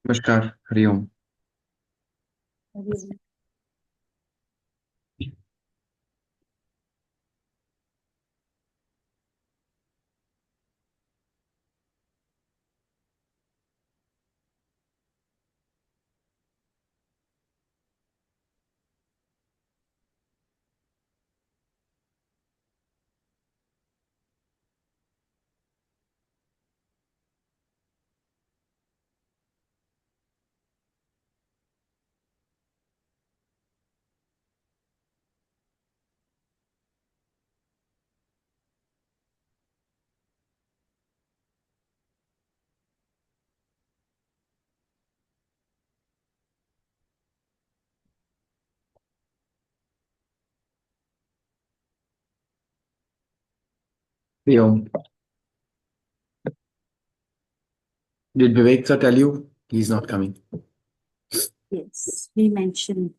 नमस्कार, Hariom. Hariom. Hariom. Did Vivek sir tell you he's not coming? Yes, we mentioned.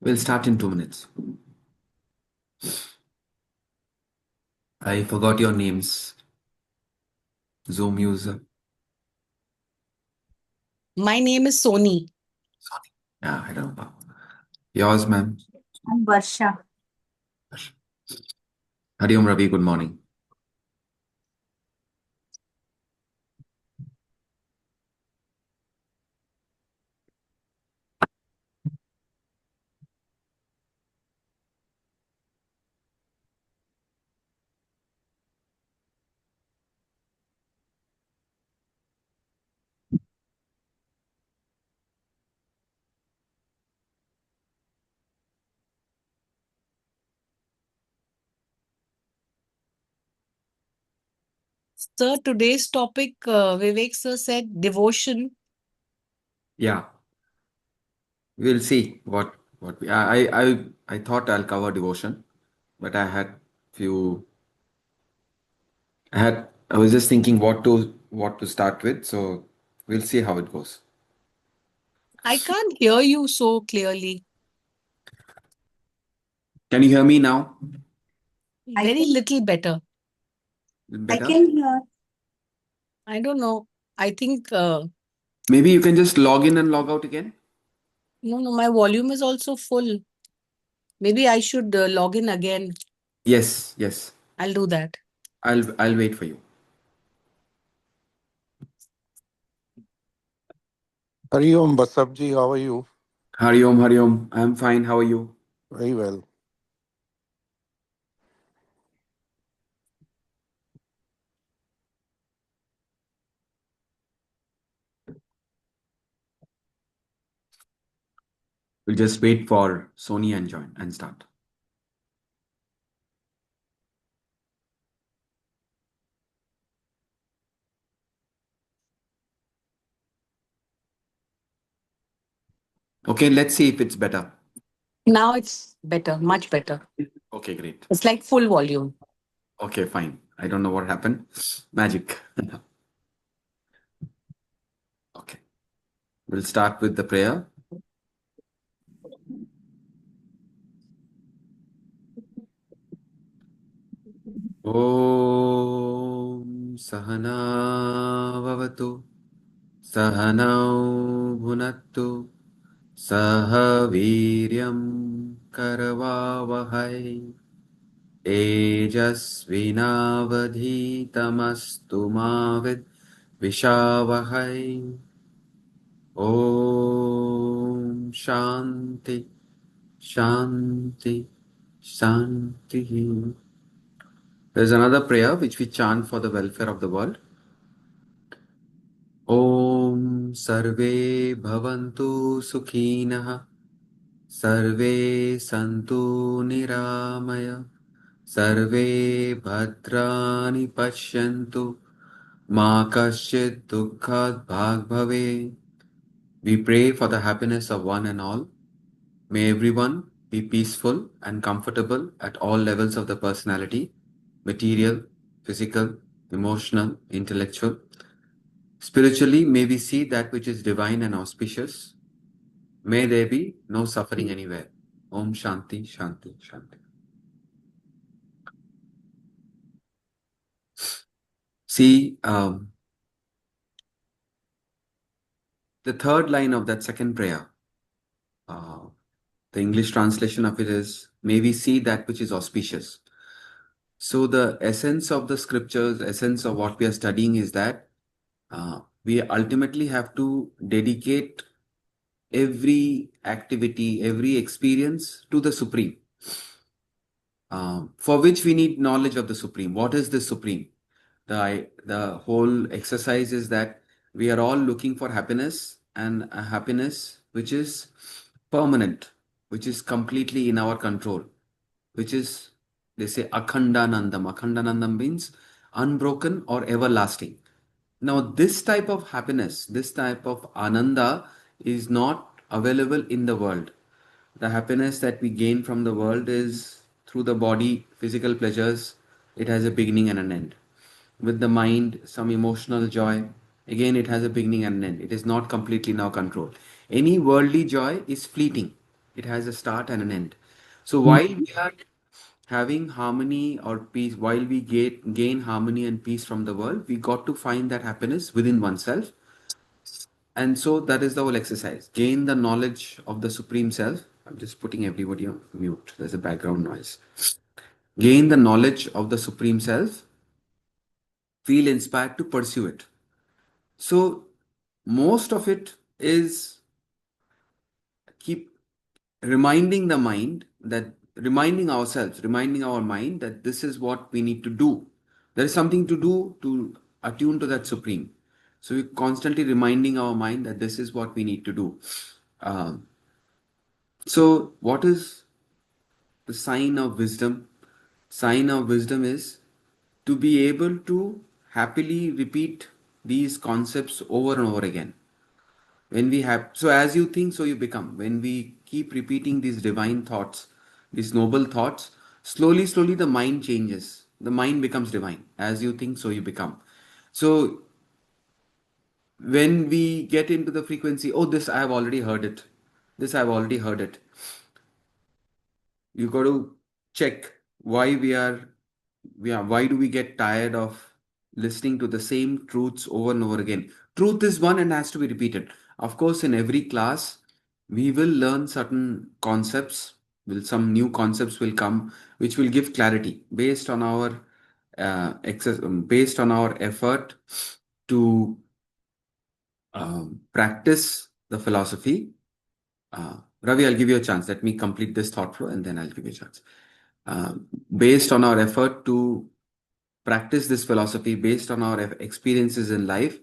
We'll start in 2 minutes. I forgot your names. Zoom user. My name is Sony. Sorry. Yeah, I don't know. Yours, ma'am. I'm Varsha. Hariom Ravi, good morning. Sir, today's topic, Vivek sir said devotion. Yeah, we'll see what we. I thought I'll cover devotion, but few. I was just thinking what to start with, so we'll see how it goes. I can't hear you so clearly. Can you hear me now? Very little better. I Better? can hear. I don't know. I think, Maybe you can just log in and log out again. no, my volume is also full. Maybe I should log in again. Yes, yes. I'll do that. I'll wait for you. Hari Om Basabji, how are you? Hari Om, Hari Om. I'm fine. How are you? Very well. We'll just wait for Sony and join and start. Okay, let's see if it's better. Now it's better, much better. Okay, great. It's like full volume. Okay, fine. I don't know what happened. Magic. Okay. We'll start with the prayer. Om Sahana Vavatu Sahanau Bhunattu Sahaviryam Karavavahai तेजस्विनावधीतमस्तु मा विद्विषावहै ॐ शान्ति शान्ति शान्तिः. There's another prayer which we chant for the welfare of the world. ॐ सर्वे भवन्तु सुखिनः सर्वे सन्तु निरामय सर्वे भद्राणि पश्यन्तु मा कश्चित् दुःखात् भाग् भवेत्. We pray for the happiness of one and all. May everyone be peaceful and comfortable at all levels of the personality, material, physical, emotional, intellectual. Spiritually, may we see that which is divine and auspicious. May there be no suffering anywhere. Om Shanti, Shanti, Shanti. See, the third line of that second prayer, uh, the English translation of it is, may we see that which is auspicious. So the essence of the scriptures, essence of what we are studying is that we ultimately have to dedicate every activity, every experience to the Supreme, for which we need knowledge of the Supreme. What is the Supreme? The whole exercise is that we are all looking for happiness, and a happiness which is permanent, which is completely in our control, which is, they say, Akhandanandam. Akhandanandam means unbroken or everlasting. Now, this type of happiness, this type of ananda is not available in the world. The happiness that we gain from the world is through the body, physical pleasures. It has a beginning and an end. With the mind, some emotional joy. Again, it has a beginning and an end. It is not completely in our control. Any worldly joy is fleeting. It has a start and an end. So while we are having harmony or peace, while we gain harmony and peace from the world, we got to find that happiness within oneself. And so that is the whole exercise. Gain the knowledge of the Supreme Self. I'm just putting everybody on mute. There's a background noise. Gain the knowledge of the Supreme Self. Feel inspired to pursue it. So most of it is keep reminding the mind that, reminding ourselves, reminding our mind that this is what we need to do. There is something to do to attune to that Supreme. So we're constantly reminding our mind that this is what we need to do. Um, so what is the sign of wisdom? Sign of wisdom is to be able to happily repeat these concepts over and over again. When we have, so as you think, so you become. When we keep repeating these divine thoughts, these noble thoughts, slowly, the mind changes. The mind becomes divine. As you think, so you become. So when we get into the frequency, oh, this I have already heard it. This I've already heard it. You got to check why why do we get tired of listening to the same truths over and over again. Truth is one and has to be repeated. Of course, in every class we will learn certain concepts, will some new concepts will come which will give clarity based on our based on our effort to practice the philosophy. Ravi, I'll give you a chance. Let me complete this thought flow and then I'll give you a chance. Uh, Based on our effort to practice this philosophy, based on our experiences in life,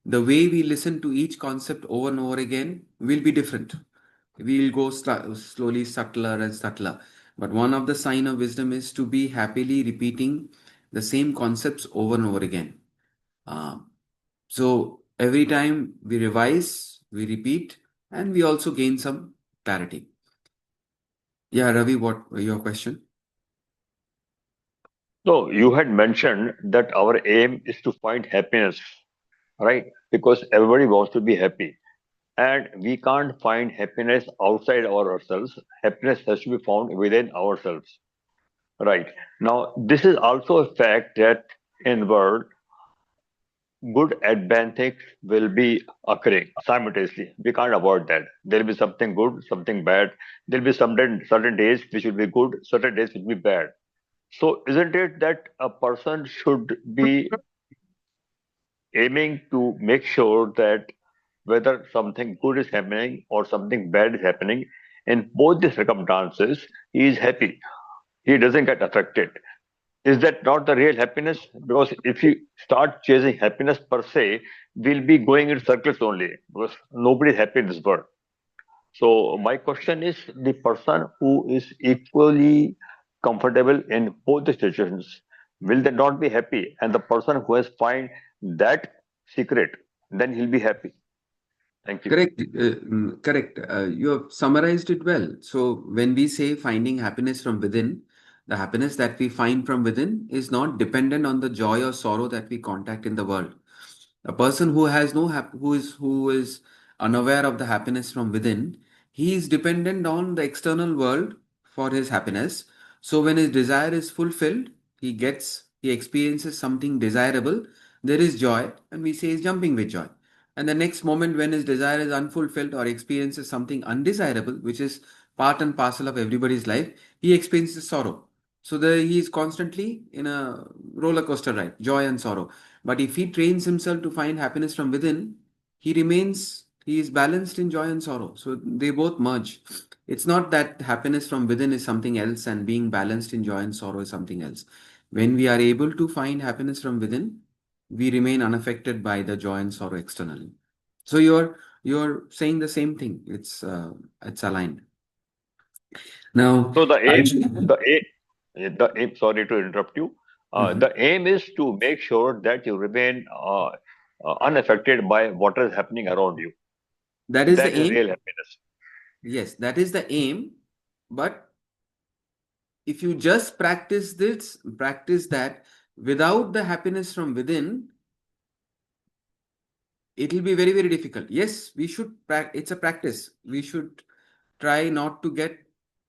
the way we listen to each concept over and over again will be different. We'll go slowly, subtler and subtler. But one of the sign of wisdom is to be happily repeating the same concepts over and over again. Uh, so every time we revise, we repeat, and we also gain some clarity. Yeah, Ravi, what your question? So you had mentioned that our aim is to find happiness, right? Because everybody wants to be happy. And we can't find happiness outside ourselves. Happiness has to be found within ourselves. Right. Now, this is also a fact that in world, good and bad things will be occurring simultaneously. We can't avoid that. There'll be something good, something bad. There'll be certain days which will be good, certain days which will be bad. So isn't it that a person should be aiming to make sure that whether something good is happening or something bad is happening, in both the circumstances, he is happy. He doesn't get affected. Is that not the real happiness? Because if you start chasing happiness per se, we'll be going in circles only because nobody is happy in this world. So my question is the person who is equally comfortable in both the situations, will they not be happy? And the person who has find that secret, then he'll be happy. Thank you. Correct. Correct. You have summarized it well. So when we say finding happiness from within, the happiness that we find from within is not dependent on the joy or sorrow that we contact in the world. A person who has no who is unaware of the happiness from within, he is dependent on the external world for his happiness. So when his desire is fulfilled, he experiences something desirable. There is joy, and we say he's jumping with joy. And the next moment, when his desire is unfulfilled or experiences something undesirable, which is part and parcel of everybody's life, he experiences sorrow. So he is constantly in a roller coaster ride, joy and sorrow. But if he trains himself to find happiness from within, he is balanced in joy and sorrow. So they both merge. It's not that happiness from within is something else and being balanced in joy and sorrow is something else. When we are able to find happiness from within, we remain unaffected by the joy and sorrow externally. So you're saying the same thing. It's aligned. Now, So the aim, Arjun, the aim. Sorry to interrupt you. Mhm. The aim is to make sure that you remain unaffected by what is happening around you. That is the That is aim. real happiness. Yes, that is the aim. But if you just practice that without the happiness from within, it will be very, very difficult. Yes, we should it's a practice. We should try not to get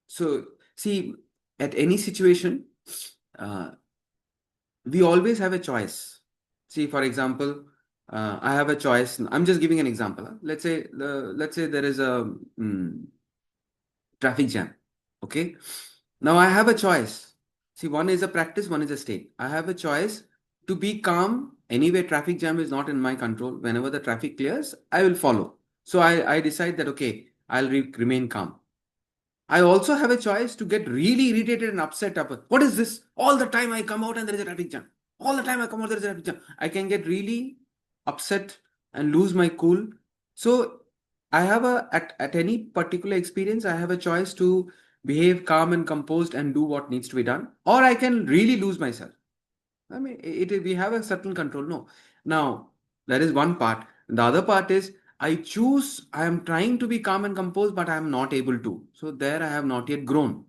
so see at any situation, uh, we always have a choice. See, for example, I have a choice. I'm just giving an example. Let's say there is a traffic jam. Okay. Now I have a choice. See, one is a practice, one is a state. I have a choice to be calm. Anyway, traffic jam is not in my control. Whenever the traffic clears, I will follow. So I decide that, okay, I'll remain calm. I also have a choice to get really irritated and upset about what is this? All the time I come out and there is a traffic jam. All the time I come out, there is a traffic jam. I can get really upset and lose my cool. So I have at any particular experience, I have a choice to behave calm and composed and do what needs to be done, or I can really lose myself. I mean, we have a certain control. No. Now, that is one part. The other part is I am trying to be calm and composed, but I am not able to. So there I have not yet grown.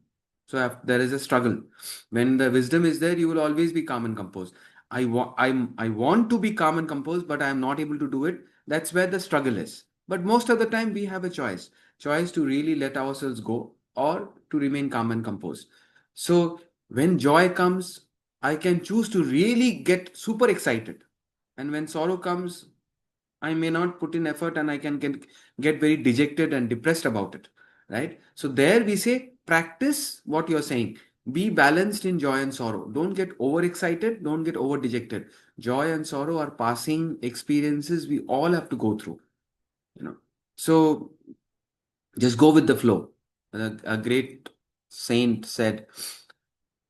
So there is a struggle. When the wisdom is there, you will always be calm and composed. I want to be calm and composed, but I am not able to do it. That's where the struggle is. But most of the time, we have a choice to really let ourselves go or to remain calm and composed. So when joy comes, I can choose to really get super excited. And when sorrow comes, I may not put in effort and I can get very dejected and depressed about it. Right? So there we say, practice what you're saying. Be balanced in joy and sorrow. Don't get overexcited. Don't get over dejected. Joy and sorrow are passing experiences we all have to go through. You know. So just go with the flow. A great saint said,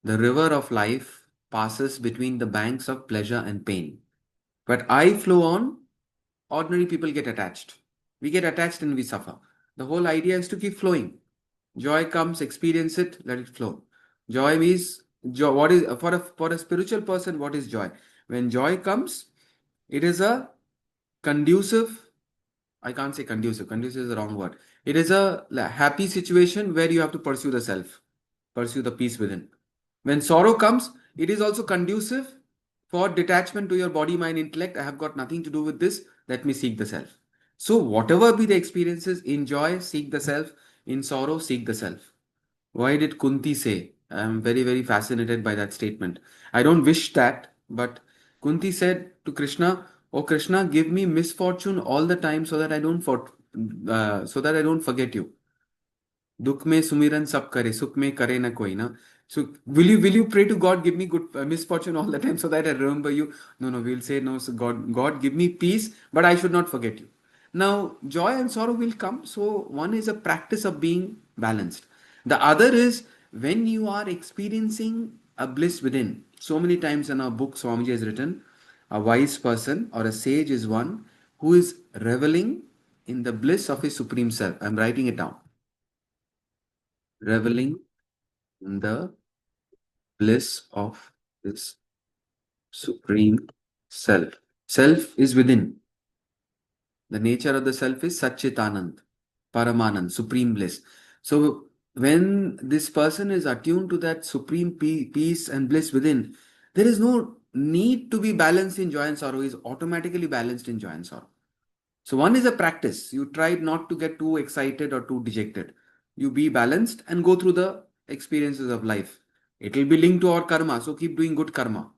"The river of life passes between the banks of pleasure and pain. But I flow on, ordinary people get attached. We get attached and we suffer. The whole idea is to keep flowing. Joy comes, experience it, let it flow. Joy is joy. What is for a spiritual person? What is joy? When joy comes, it is a conducive. I can't say conducive. Conducive is the wrong word. It is a happy situation where you have to pursue the self, pursue the peace within. When sorrow comes, it is also conducive for detachment to your body, mind, intellect. I have got nothing to do with this. Let me seek the self. So, whatever be the experiences, in joy, seek the self. In sorrow, seek the self. Why did Kunti say? I'm very, very fascinated by that statement. I don't wish that, but Kunti said to Krishna, "Oh Krishna, give me misfortune all the time so that so that I don't forget you. दुख में सुमिरन सब करे सुख में करे ना कोई ना." So will you pray to God, give me good misfortune all the time so that I remember you? No, we'll say no. So God give me peace, but I should not forget you. Now joy and sorrow will come. So one is a practice of being balanced. The other is when you are experiencing a bliss within. So many times in our book Swamiji has written, a wise person or a sage is one who is reveling in the bliss of his supreme self. I'm writing it down. Reveling in the bliss of this supreme self. Self is within. The nature of the self is Satchitanand, Paramanand, supreme bliss. So when this person is attuned to that supreme peace and bliss within, there is no need to be balanced in joy and sorrow. He is automatically balanced in joy and sorrow. So one is a practice. You try not to get too excited or too dejected. You be balanced and go through the experiences of life. It will be linked to our karma. So keep doing good karma.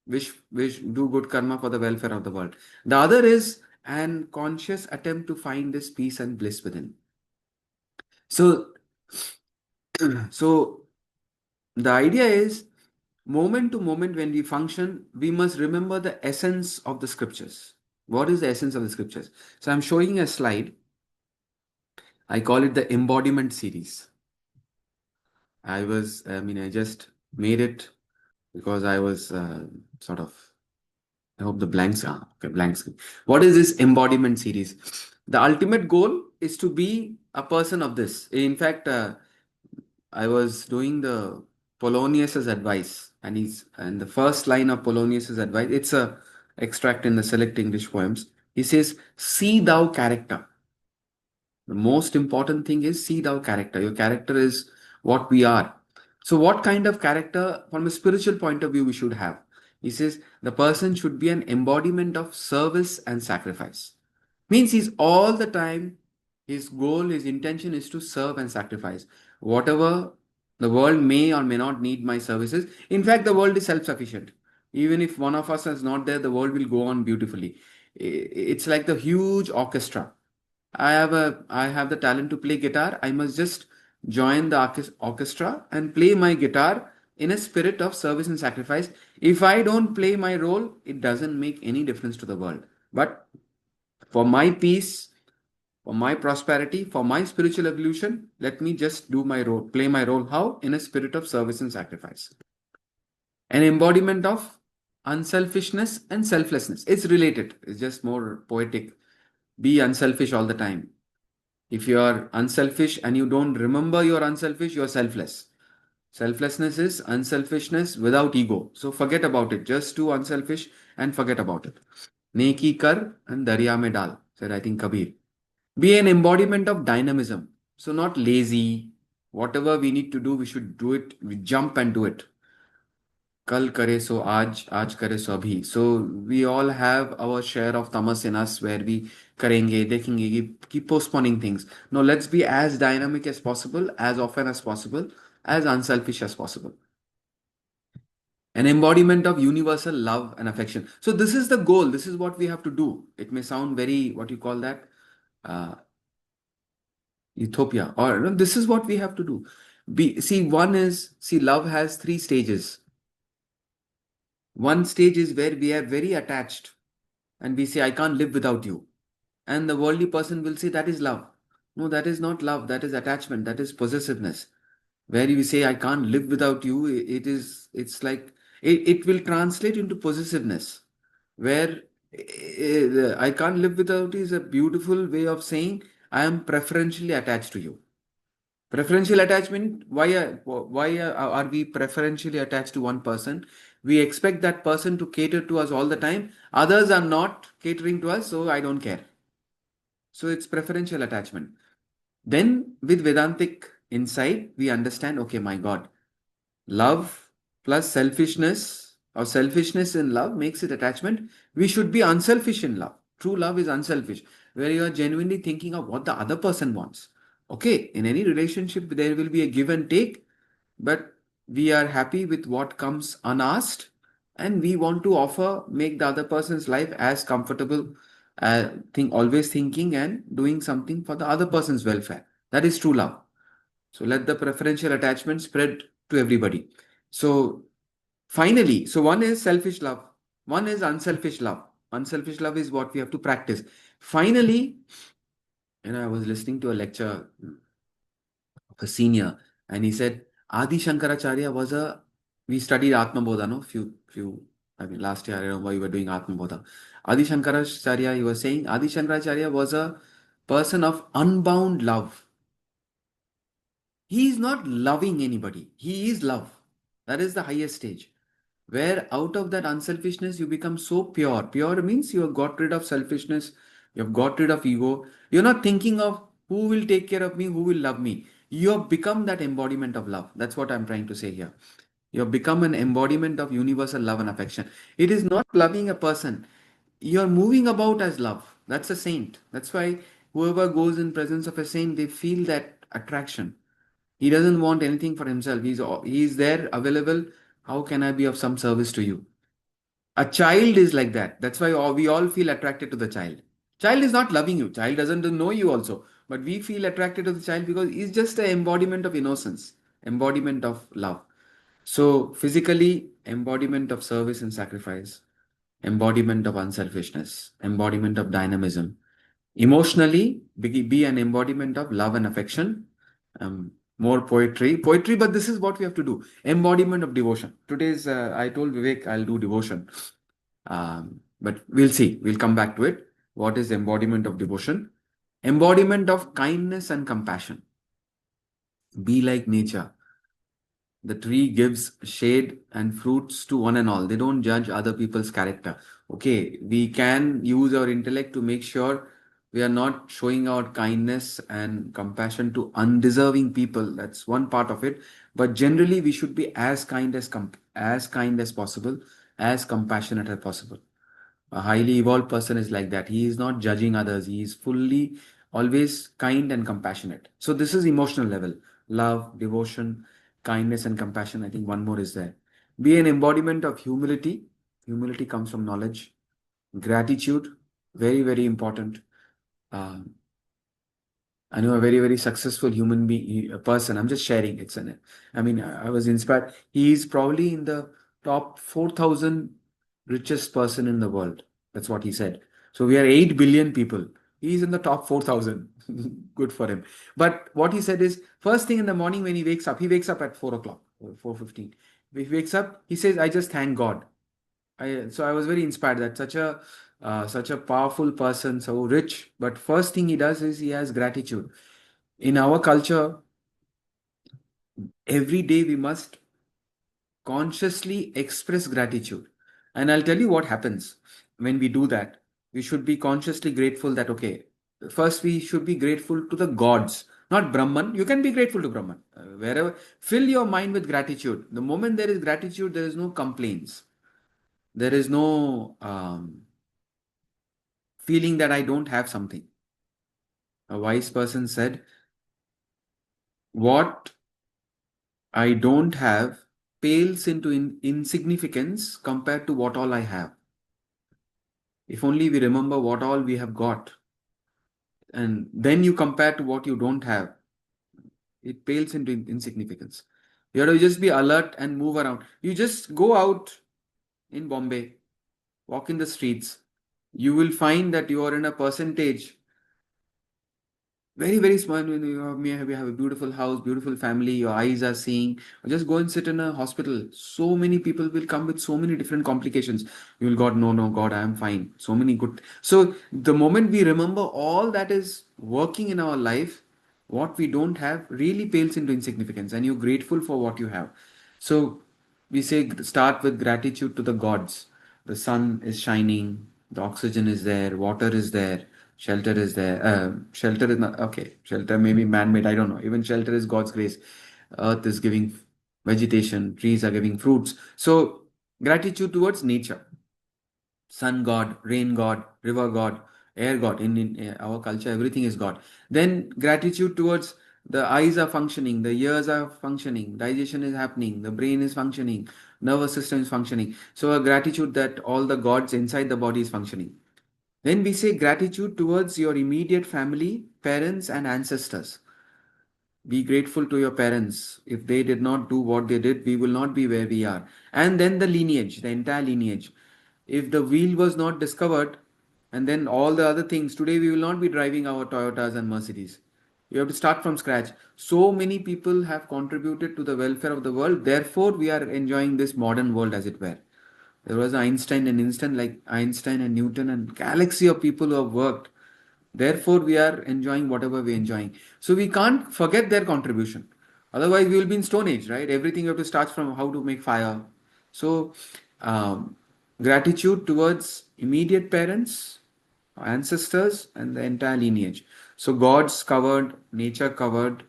Do good karma for the welfare of the world. The other is an conscious attempt to find this peace and bliss within. So, so the idea is moment to moment when we function, we must remember the essence of the scriptures. What is the essence of the scriptures? So I'm showing a slide. I call it the embodiment series. I just made it because I was sort of, I hope the blanks. What is this embodiment series? The ultimate goal is to be a person of this. In fact, I was doing the Polonius's advice, and the first line of Polonius's advice, it's a extract in the Select English Poems. He says, "See thou character." The most important thing is see thou character. Your character is what we are. So, what kind of character, from a spiritual point of view, we should have? He says the person should be an embodiment of service and sacrifice. Means he's all the time, his goal, his intention is to serve and sacrifice. Whatever the world may or may not need my services. In fact, the world is self sufficient. Even if one of us is not there, the world will go on beautifully. It's like the huge orchestra. I have the talent to play guitar. I must just join the orchestra and play my guitar in a spirit of service and sacrifice. If I don't play my role, it doesn't make any difference to the world. But for my peace, for my prosperity, for my spiritual evolution, let me just do my role, play my role. How? In a spirit of service and sacrifice. An embodiment of unselfishness and selflessness. It's related, it's just more poetic. Be unselfish all the time. If you are unselfish and you don't remember you're unselfish, you're selfless. Selflessness is unselfishness without ego. So forget about it. Just do unselfish and forget about it. Neki kar and darya mein dal, said I think Kabir. Be an embodiment of dynamism. So not lazy. Whatever we need to do, we should do it. We jump and do it. कल करे सो आज करे सो अभी. So we all have our share of tamas in us where we करेंगे देखेंगे, keep postponing things. No, let's be as dynamic as possible, as often as possible, as unselfish as possible. An embodiment of universal love and affection. So this is the goal. This is what we have to do. It may sound very, what you call that, utopia, or no, this is what we have to do. Love has three stages. One stage is where we are very attached and we say, I can't live without you. And the worldly person will say that is love. No, that is not love. That is attachment. That is possessiveness. Where you say, I can't live without you, it's like, it will translate into possessiveness. Where I can't live without you is a beautiful way of saying, I am preferentially attached to you. Preferential attachment, why are we preferentially attached to one person? We expect that person to cater to us all the time. Others are not catering to us, so I don't care. So it's preferential attachment. Then with Vedantic insight, we understand, okay, my God, love plus selfishness or selfishness in love makes it attachment. We should be unselfish in love. True love is unselfish, where you are genuinely thinking of what the other person wants. Okay, in any relationship, there will be a give and take, but we are happy with what comes unasked, and we want to offer, make the other person's life as comfortable. Always thinking and doing something for the other person's welfare. That is true love. So let the preferential attachment spread to everybody. So finally, so one is selfish love, one is unselfish love. Unselfish love is what we have to practice. Finally, I was listening to a lecture of a senior, and he said Adi Shankaracharya was a. We studied Atma Bodha, no? I mean, last year I remember we were doing Atma Bodha. Adi Shankaracharya, he was saying Adi Shankaracharya was a person of unbound love. He is not loving anybody. He is love. That is the highest stage. Where out of that unselfishness, you become so pure. Pure means you have got rid of selfishness, you have got rid of ego. You're not thinking of who will take care of me, who will love me. You have become that embodiment of love. That's what I'm trying to say here. You have become an embodiment of universal love and affection. It is not loving a person. You're moving about as love. That's a saint. That's why whoever goes in presence of a saint, they feel that attraction. He doesn't want anything for himself. He's there, available. How can I be of some service to you? A child is like that. That's why we all feel attracted to the child. Child is not loving you. Child doesn't know you also. But we feel attracted to the child because he's just an embodiment of innocence, embodiment of love. So physically, embodiment of service and sacrifice, embodiment of unselfishness, embodiment of dynamism. Emotionally, be an embodiment of love and affection. More poetry, but this is what we have to do. Embodiment of devotion. Today's, I told Vivek I'll do devotion. But we'll see. We'll come back to it. What is embodiment of devotion? Embodiment of kindness and compassion. Be like nature. The tree gives shade and fruits to one and all. They don't judge other people's character. Okay, we can use our intellect to make sure we are not showing out kindness and compassion to undeserving people. That's one part of it. But generally, we should be as kind as possible, as compassionate as possible. A highly evolved person is like that. He is not judging others. He is fully always kind and compassionate. So this is emotional level. Love, devotion, kindness and compassion. I think one more is there. Be an embodiment of humility. Humility comes from knowledge. Gratitude, very, very important. Um, I know a very, very successful human being, a person. I'm just sharing. I was inspired. He is probably in the top 4,000 richest person in the world. That's what he said. So we are 8 billion people. He's in the top 4,000. Good for him. But what he said is, first thing in the morning when he wakes up at 4 o'clock, or 4:15. He wakes up, he says, I just thank God. So I was very inspired that such a powerful person, so rich. But first thing he does is he has gratitude. In our culture, every day we must consciously express gratitude. And I'll tell you what happens when we do that. We should be consciously grateful that, okay, first we should be grateful to the gods, not Brahman. You can be grateful to Brahman. Wherever, fill your mind with gratitude. The moment there is gratitude, there is no complaints. There is no feeling that I don't have something. A wise person said, what I don't have pales into insignificance compared to what all I have. If only we remember what all we have got, and then you compare to what you don't have, it pales into insignificance. You have to just be alert and move around. You just go out in Bombay, walk in the streets. you will find that you are in a percentage very, very small. When you have a beautiful house, beautiful family, your eyes are seeing. Just go and sit in a hospital. So many people will come with so many different complications. You will, God, no, no, God, I am fine. So many good. So the moment we remember all that is working in our life, what we don't have really pales into insignificance, and you're grateful for what you have. So we say start with gratitude to the gods. The sun is shining, the oxygen is there, water is there, shelter is there. Shelter is not okay. Shelter may be man-made. I don't know. Even shelter is God's grace. Earth is giving vegetation. Trees are giving fruits. So gratitude towards nature, sun god, rain god, river god, air god. In our culture, everything is God. Then gratitude towards the eyes are functioning, the ears are functioning, digestion is happening, the brain is functioning, nervous system is functioning. So a gratitude that all the gods inside the body is functioning. Then we say gratitude towards your immediate family, parents, and ancestors. Be grateful to your parents. If they did not do what they did, we will not be where we are. And then the lineage, the entire lineage. If the wheel was not discovered, and then all the other things, today we will not be driving our Toyotas and Mercedes. You have to start from scratch. So many people have contributed to the welfare of the world. Therefore, we are enjoying this modern world as it were. There was Einstein and instant like Einstein and Newton and galaxy of people who have worked. Therefore, we are enjoying whatever we're enjoying. So we can't forget their contribution. Otherwise, we will be in Stone Age, right? Everything you have to start from how to make fire. So, um, gratitude towards immediate parents, ancestors, and the entire lineage. So, gods covered, nature covered,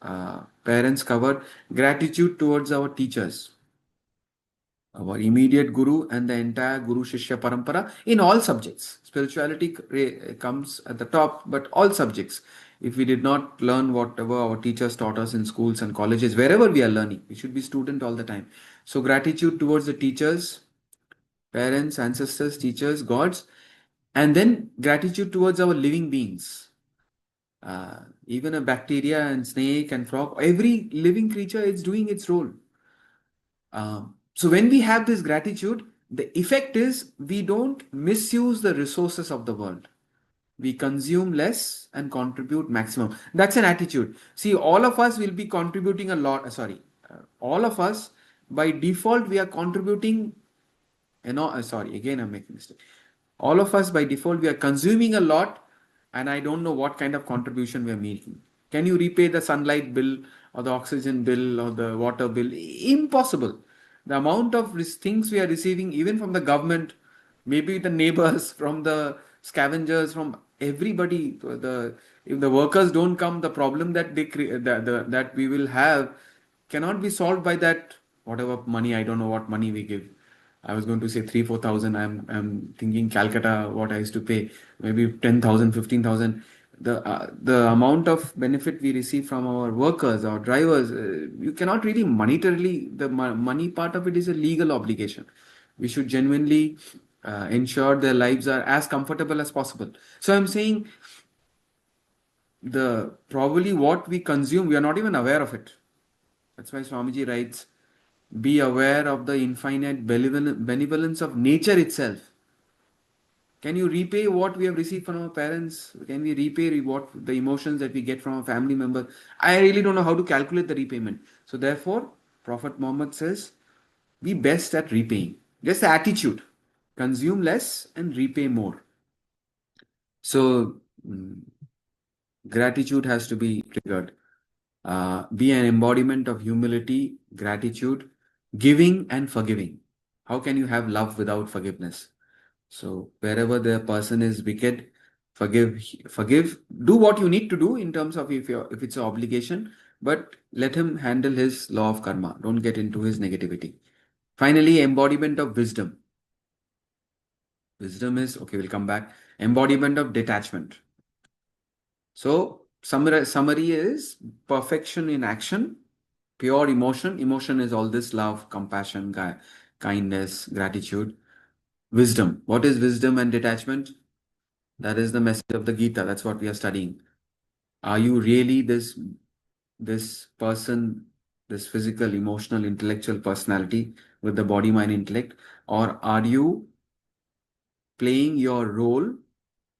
parents covered, gratitude towards our teachers, our immediate guru, and the entire Guru Shishya Parampara in all subjects. Spirituality comes at the top, but all subjects. If we did not learn whatever our teachers taught us in schools and colleges, wherever we are learning, we should be student all the time. So gratitude towards the teachers, parents, ancestors, teachers, gods, and then gratitude towards our living beings. Even a bacteria and snake and frog, every living creature is doing its role. So when we have this gratitude, the effect is we don't misuse the resources of the world. We consume less and contribute maximum. That's an attitude. See, all of us will be contributing a lot. All of us by default we are contributing. Sorry, again I'm making mistake. All of us by default we are consuming a lot, and I don't know what kind of contribution we are making. Can you repay the sunlight bill or the oxygen bill or the water bill? Impossible. The amount of things we are receiving, even from the government, maybe the neighbors, from the scavengers, from everybody. The if the workers don't come, the problem that that we will have cannot be solved by that whatever money. I don't know what money we give. I was going to say 3 4,000. I'm thinking Calcutta what I used to pay, maybe 10,000 15,000. The amount of benefit we receive from our workers, our drivers, you cannot really monetarily. The money part of it is a legal obligation. We should genuinely ensure their lives are as comfortable as possible. So I'm saying the probably what we consume, we are not even aware of it. That's why Swamiji writes, be aware of the infinite benevolence of nature itself. Can you repay what we have received from our parents? Can we repay what the emotions that we get from our family members? I really don't know how to calculate the repayment. So therefore, Prophet Muhammad says, be best at repaying. Just the attitude. Consume less and repay more. So gratitude has to be triggered. Be an embodiment of humility, gratitude, giving, and forgiving. How can you have love without forgiveness? So wherever the person is wicked, forgive. Do what you need to do in terms of if it's an obligation, but let him handle his law of karma. Don't get into his negativity. Finally, embodiment of wisdom. Wisdom is okay. We'll come back. Embodiment of detachment. So summary is perfection in action, pure emotion. Emotion is all this love, compassion, kindness, gratitude. Wisdom. What is wisdom and detachment? That is the message of the Gita. That's what we are studying. Are you really this person, this physical, emotional, intellectual personality with the body, mind, intellect, or are you playing your role.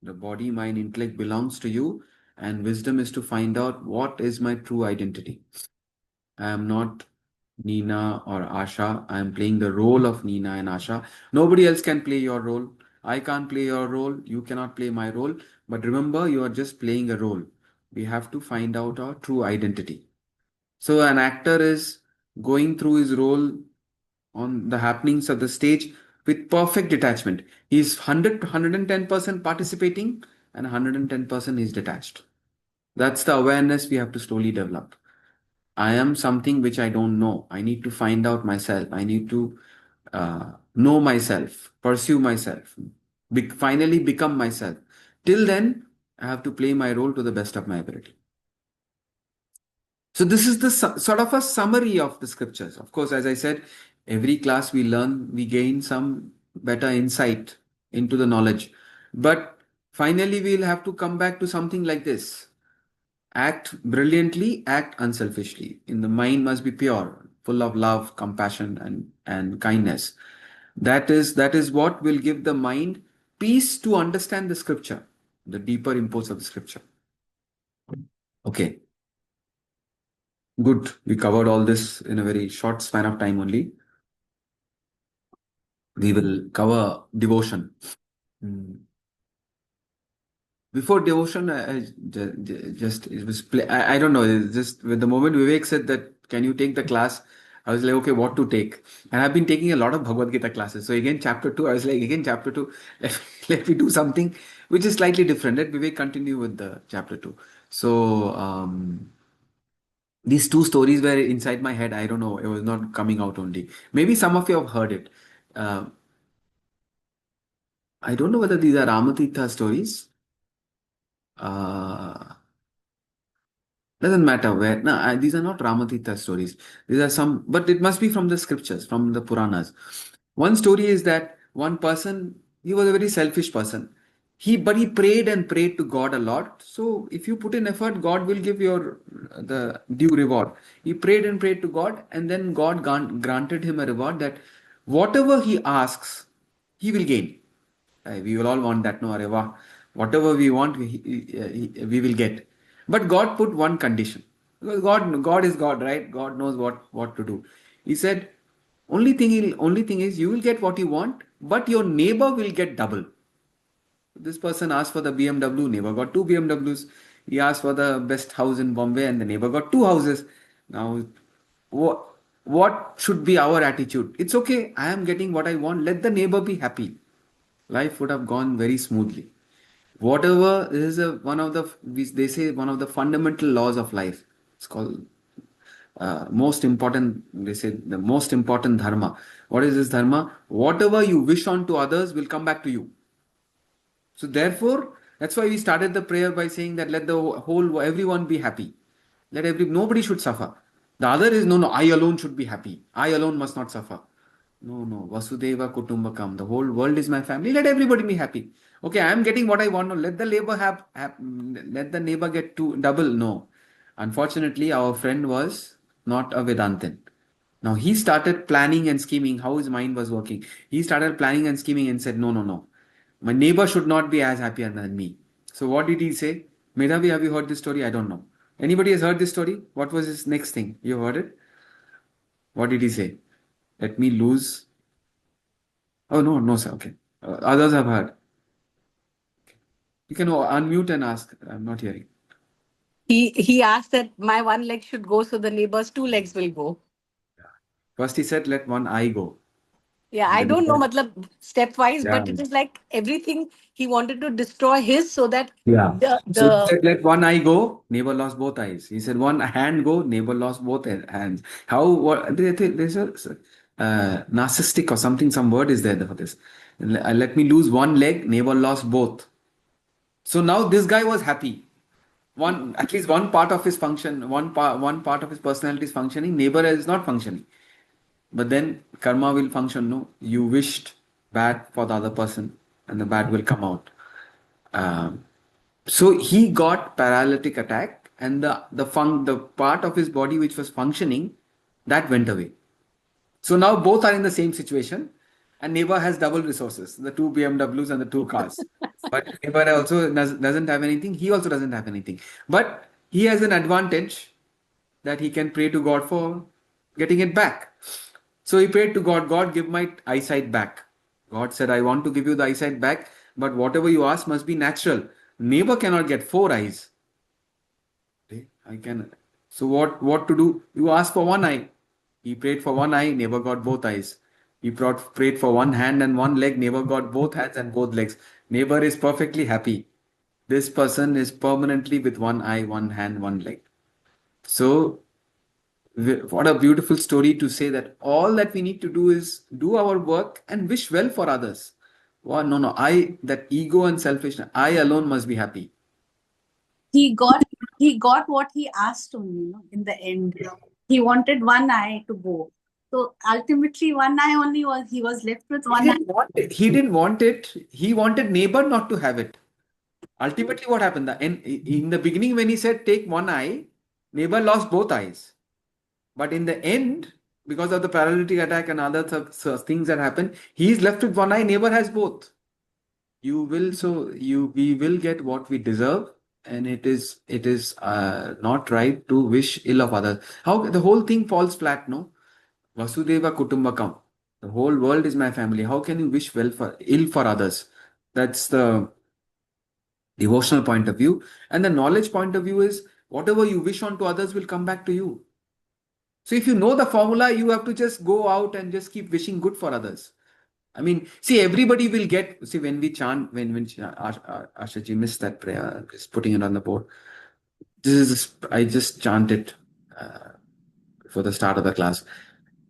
The body, mind, intellect belongs to you, and wisdom is to find out what is my true identity. I am not Nina or Asha. I am playing the role of Nina and Asha. Nobody else can play your role. I can't play your role. You cannot play my role. But remember, you are just playing a role. We have to find out our true identity. So an actor is going through his role on the happenings of the stage with perfect detachment. He's 110% participating and 110% is detached. That's the awareness we have to slowly develop. I am something which I don't know. I need to find out myself. I need to know myself, pursue myself, finally become myself. Till then, I have to play my role to the best of my ability. So this is the sort of a summary of the scriptures. Of course, as I said, every class we learn, we gain some better insight into the knowledge. But finally, we'll have to come back to something like this. Act brilliantly, act unselfishly. In the mind must be pure, full of love, compassion, and kindness. That is what will give the mind peace to understand the scripture, the deeper impulse of the scripture. Okay, good. We covered all this in a very short span of time only. We will cover devotion. Mm. Before devotion, just it was play. I don't know. It's just with the moment Vivek said that, can you take the class? I was like, okay, what to take? And I've been taking a lot of Bhagavad Gita classes. So again, chapter two, I was like, again, chapter two, let me do something which is slightly different. Let Vivek continue with the chapter two. So these two stories were inside my head. I don't know. It was not coming out only. Maybe some of you have heard it. Uh, I don't know whether these are Ramatitha stories. Uh, Doesn't matter where. No, these are not Ramatita stories. These are some, but it must be from the scriptures, from the Puranas. One story is that one person, he was a very selfish person. But he prayed and prayed to God a lot. So if you put in effort, God will give your the due reward. He prayed and prayed to God, and then God granted him a reward that whatever he asks, he will gain. We will all want that, no, Areva. Whatever we want, we will get. But God put one condition. Because God is God, right? God knows what to do. He said, only thing is you will get what you want, but your neighbor will get double. This person asked for the BMW, neighbor got two BMWs. He asked for the best house in Bombay, and the neighbor got two houses. Now, what should be our attitude? It's okay. I am getting what I want. Let the neighbor be happy. Life would have gone very smoothly. Whatever this is one of the, they say, one of the fundamental laws of life. It's called most important. They say the most important dharma. What is this dharma? Whatever you wish on to others will come back to you. So therefore, that's why we started the prayer by saying that let the whole everyone be happy. Nobody should suffer. The other is no, I alone should be happy. I alone must not suffer. No. Vasudeva Kutumbakam. The whole world is my family. Let everybody be happy. Okay, I am getting what I want. No, let the neighbor let the neighbor get double. No. Unfortunately, our friend was not a Vedantin. Now he started planning and scheming how his mind was working. He started planning and scheming and said, no. My neighbor should not be as happy than me. So what did he say? Medhavi, have you heard this story? I don't know. Anybody has heard this story? What was his next thing? You heard it? What did he say? Let me lose. Oh, no, sir. Okay. Others have heard. You can unmute and ask. I'm not hearing. He asked that my one leg should go, so the neighbor's two legs will go. First he said, let one eye go. Yeah, I Then he don't know, said, matlab, stepwise, yeah. but it is like everything he wanted to destroy his so that Yeah. the So he the said, let one eye go, neighbor lost both eyes. He said, one hand go, neighbor lost both hands. How, what, there's a narcissistic or something, some word is there for this. Let me lose one leg, neighbor lost both. So now this guy was happy. At least one part of his function, one part of his personality is functioning, neighbor is not functioning. But then karma will function, no? You wished bad for the other person and the bad will come out. Um, so he got paralytic attack and the part of his body which was functioning, that went away. So now both are in the same situation. and neighbor has double resources, the two BMWs and the two cars. But neighbor also doesn't have anything. He also doesn't have anything. But he has an advantage that he can pray to God for getting it back. So he prayed to God, God, give my eyesight back. God said, I want to give you the eyesight back, but whatever you ask must be natural. Neighbor cannot get 4 eyes. Okay, I can. So what to do? You ask for one eye. He prayed for one eye, neighbor got both eyes. He prayed for one hand and one leg, neighbor got both hands and both legs. Neighbor is perfectly happy. This person is permanently with one eye, one hand, one leg. So what a beautiful story to say that all that we need to do is do our work and wish well for others. Well, no, that ego and selfishness, I alone must be happy. He got what he asked only, in the end. He wanted one eye to go. So ultimately one eye only he was left with He one eye. didn't want it. He didn't want it. He wanted neighbor not to have it. Ultimately, what happened? In the beginning, when he said take one eye, neighbor lost both eyes. But in the end, because of the paralytic attack and other things that happen, he's left with one eye. Neighbor has both. We will get what we deserve, and it is not right to wish ill of others. How the whole thing falls flat, no? Vasudeva Kutumbakam. The whole world is my family. How can you wish ill for others? That's the devotional point of view. And the knowledge point of view is whatever you wish on to others will come back to you. So if you know the formula, you have to just go out and just keep wishing good for others. I mean, see, everybody will get. See, when we chant, when Ashaji missed that prayer, just putting it on the board. I just chant it for the start of the class.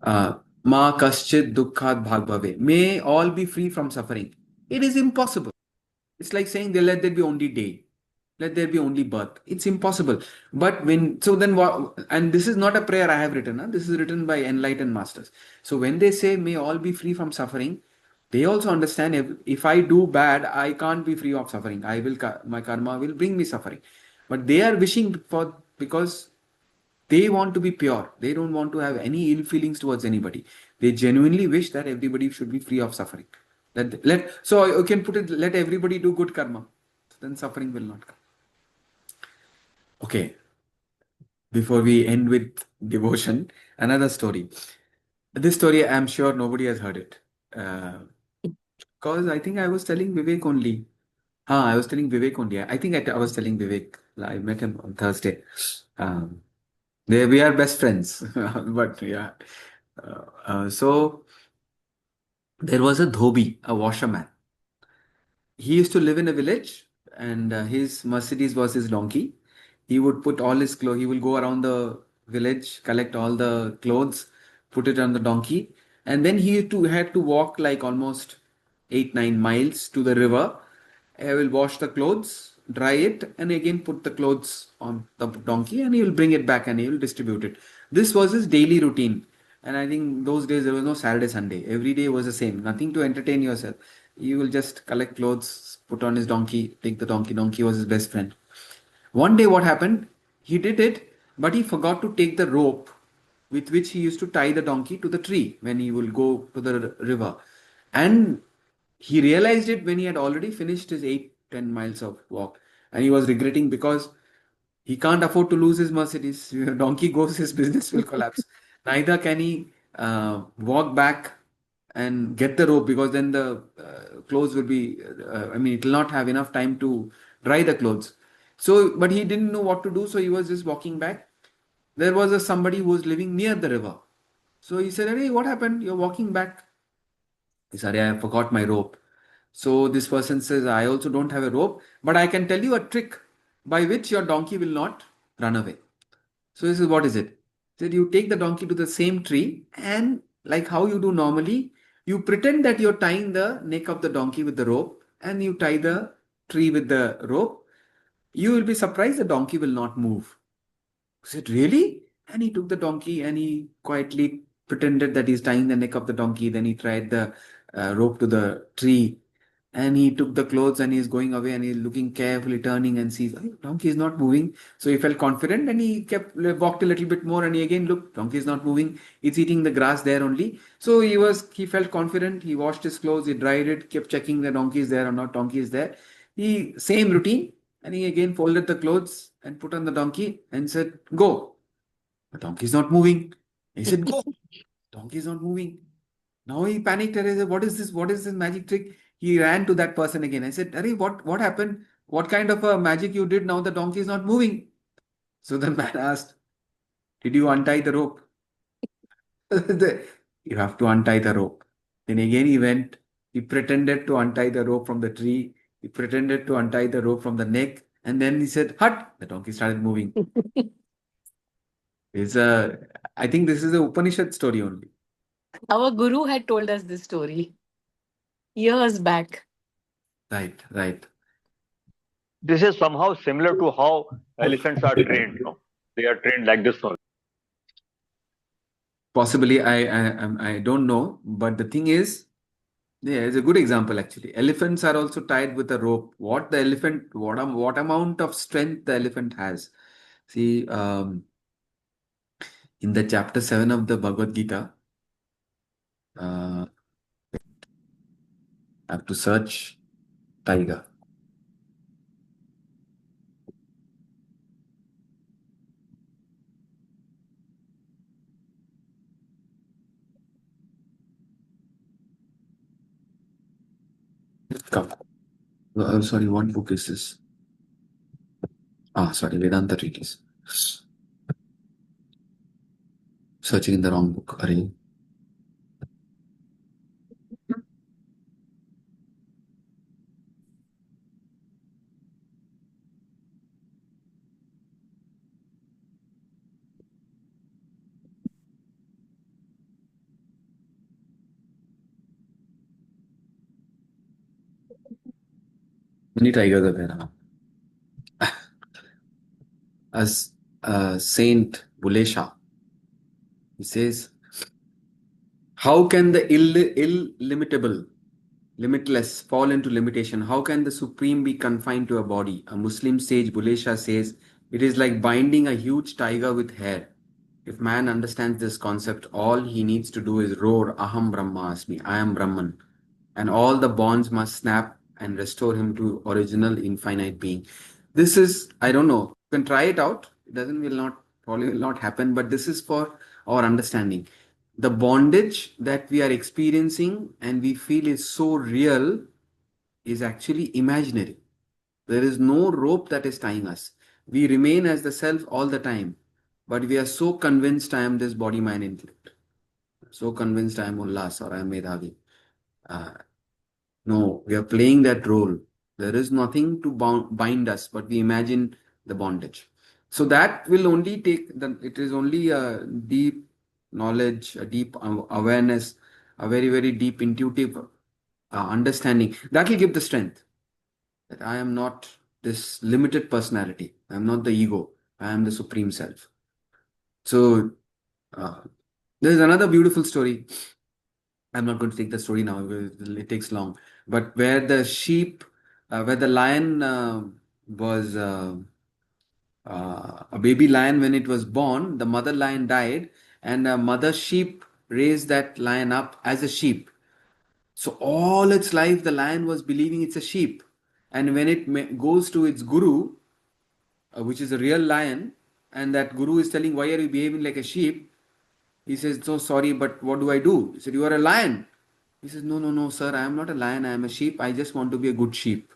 Ma kaschit dukkhat bhag bhave. May all be free from suffering. It is impossible. It's like saying, let there be only day. Let there be only birth. It's impossible. But then what? And this is not a prayer I have written. Huh? This is written by enlightened masters. So when they say, may all be free from suffering, they also understand if I do bad, I can't be free of suffering. My karma will bring me suffering. But they are wishing for, because they want to be pure. They don't want to have any ill feelings towards anybody. They genuinely wish that everybody should be free of suffering. So you can put it, let everybody do good karma. Then suffering will not come. Okay. Before we end with devotion, another story. This story, I'm sure nobody has heard it. Because I think I was telling Vivek only. I was telling Vivek only. I think I was telling Vivek. I met him on Thursday. We are best friends. But yeah. So there was a dhobi, a washerman. He used to live in a village, and his Mercedes was his donkey. He would put all his clothes, he will go around the village, collect all the clothes, put it on the donkey, and then had to walk like almost 8-9 miles to the river. He will wash the clothes, dry it, and again put the clothes on the donkey, and he will bring it back and he will distribute it. This was his daily routine. And I think those days there was no Saturday, Sunday. Every day was the same. Nothing to entertain yourself. He will just collect clothes, put on his donkey, take the donkey. Donkey was his best friend. One day, what happened? He did it, but he forgot to take the rope with which he used to tie the donkey to the tree when he will go to the river. And he realized it when he had already finished his 8-10 miles of walk. And he was regretting because he can't afford to lose his Mercedes. If donkey goes, his business will collapse. Neither can he walk back and get the rope, because then the clothes will be, it will not have enough time to dry the clothes. So, but he didn't know what to do. So he was just walking back. There was somebody who was living near the river. So he said, "Hey, what happened? You're walking back." He said, "I forgot my rope." So this person says, "I also don't have a rope, but I can tell you a trick by which your donkey will not run away." So this is, what is it? He said, you take the donkey to the same tree, and like how you do normally, you pretend that you're tying the neck of the donkey with the rope, and you tie the tree with the rope. You will be surprised the donkey will not move. I said, really? And he took the donkey and he quietly pretended that he's tying the neck of the donkey. Then he tied the rope to the tree. And he took the clothes and he's going away and he's looking carefully, turning and sees, "Hey, donkey is not moving." So he felt confident and he walked a little bit more and he again looked, donkey is not moving. It's eating the grass there only. So he felt confident. He washed his clothes, he dried it, kept checking the donkey is there or not, donkey is there. Same routine. And he again folded the clothes and put on the donkey and said, "Go." The donkey is not moving. He said, "Go." Donkey is not moving. Now he panicked and he said, "What is this? What is this magic trick?" He ran to that person again. I said, "Arey, what happened? What kind of a magic you did? Now the donkey is not moving." So the man asked, "Did you untie the rope?" You have to untie the rope. Then again he went, he pretended to untie the rope from the tree. He pretended to untie the rope from the neck. And then he said, "Hut!" The donkey started moving. It's a, I think this is a Upanishad story only. Our guru had told us this story years back. Right, right. This is somehow similar to how elephants are trained. No? They are trained like this only. Possibly, I don't know, but the thing is, yeah, it's a good example actually. Elephants are also tied with a rope. What amount of strength the elephant has? See, in the chapter 7 of the Bhagavad Gita, I have to search tiger. Come. Sorry, what book is this? Sorry, Vedanta Treatise. Searching in the wrong book. Array. Many tigers are there now. As Saint Bulesha, he says, how can the illimitable, limitless fall into limitation? How can the supreme be confined to a body? A Muslim sage, Bulesha, says, it is like binding a huge tiger with hair. If man understands this concept, all he needs to do is roar, Aham Brahmasmi, I am Brahman. And all the bonds must snap and restore him to original infinite being. This is, I don't know, you can try it out. It will not, probably will not happen, but this is for our understanding. The bondage that we are experiencing and we feel is so real is actually imaginary. There is no rope that is tying us. We remain as the self all the time, but we are so convinced I am this body, mind, intellect. So convinced I am Ullas or I am Medhavi. Uh, no, we are playing that role. There is nothing to bind us, but we imagine the bondage. So that will only it is only a deep knowledge, a deep awareness, a very, very deep intuitive understanding that will give the strength that I am not this limited personality. I am not the ego. I am the supreme self. So uh, there is another beautiful story. I'm not going to take the story now because it takes long. But where the lion was a baby lion when it was born, the mother lion died, and a mother sheep raised that lion up as a sheep. So all its life, the lion was believing it's a sheep. And when it goes to its guru, which is a real lion, and that guru is telling, "Why are you behaving like a sheep?" He says, "So sorry, but what do I do?" He said, "You are a lion." He says, "No, no, no, sir, I am not a lion, I am a sheep. I just want to be a good sheep."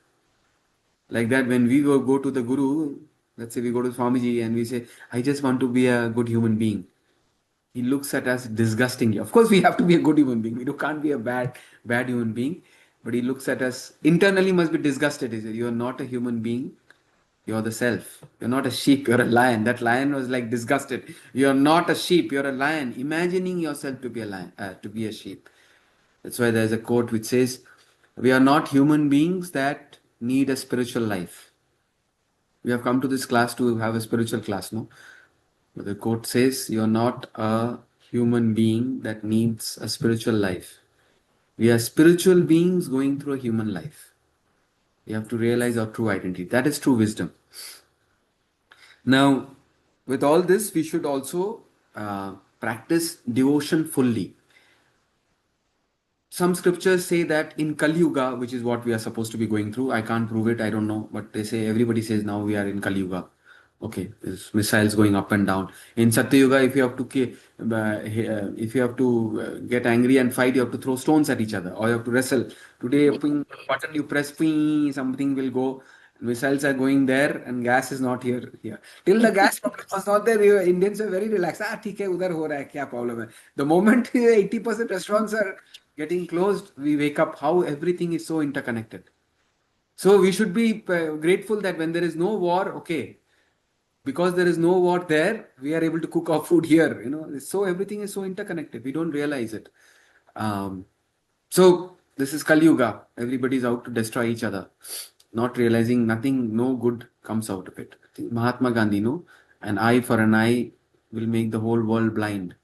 Like that, when we go to the guru, let's say we go to Swamiji and we say, "I just want to be a good human being." He looks at us disgustingly. Of course, we have to be a good human being. We can't be a bad human being. But he looks at us internally, must be disgusted. He says, "You are not a human being. You're the self. You're not a sheep. You're a lion." That lion was like disgusted. "You're not a sheep. You're a lion." Imagining yourself to be a lion, to be a sheep. That's why there's a quote which says, "We are not human beings that need a spiritual life." We have come to this class to have a spiritual class, no? But the quote says, "You're not a human being that needs a spiritual life. We are spiritual beings going through a human life. We have to realize our true identity. That is true wisdom. Now, with all this, we should also practice devotion fully. Some scriptures say that in Kali Yuga, which is what we are supposed to be going through, I can't prove it, I don't know, but they say everybody says now we are in Kali Yuga. Okay, there's missiles going up and down. In Satya Yuga, if you have to get angry and fight, you have to throw stones at each other, or you have to wrestle. Today, ping, button you press, ping, something will go. Missiles are going there, and gas is not here. Here till the gas problem was not there, Indians were very relaxed. Ah, ठीक है, उधर हो रहा है, क्या problem है? The moment 80% restaurants are getting closed, we wake up how everything is so interconnected. So we should be grateful that when there is no war, okay, because there is no war there, we are able to cook our food here. So everything is so interconnected. We don't realize it. So this is Kali Yuga. Everybody is out to destroy each other, not realizing nothing, no good comes out of it. I think Mahatma Gandhi, an eye for an eye will make the whole world blind.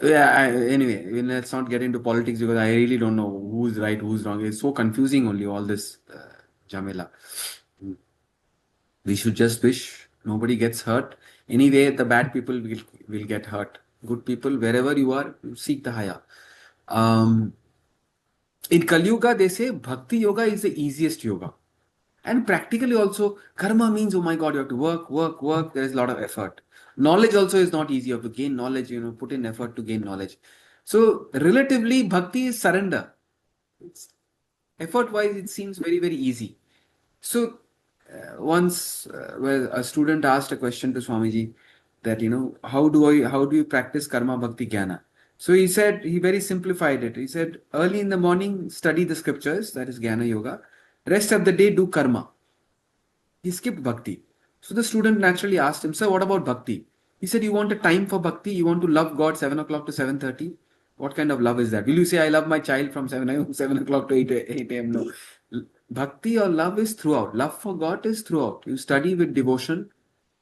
Yeah, anyway, let's not get into politics because I really don't know who's right, who's wrong. It's so confusing only, all this Jamila. We should just wish nobody gets hurt. Anyway, the bad people will get hurt. Good people, wherever you are, seek the higher. In Kali Yuga, they say Bhakti Yoga is the easiest yoga. And practically also, karma means, oh my God, you have to work, work, work. There is a lot of effort. Knowledge also is not easy. You have to gain knowledge, put in effort to gain knowledge. So, relatively, bhakti is surrender. Effort wise, it seems very, very easy. So, once where a student asked a question to Swamiji that, how do you practice karma bhakti jnana? So he very simplified it. He said, early in the morning, study the scriptures, that is jnana yoga. Rest of the day, do karma. He skipped bhakti. So the student naturally asked him, Sir, what about bhakti? He said, You want a time for bhakti? You want to love God 7 o'clock to 7:30? What kind of love is that? Will you say, I love my child from 7 o'clock to 8 a.m.? No. Bhakti or love is throughout. Love for God is throughout. You study with devotion,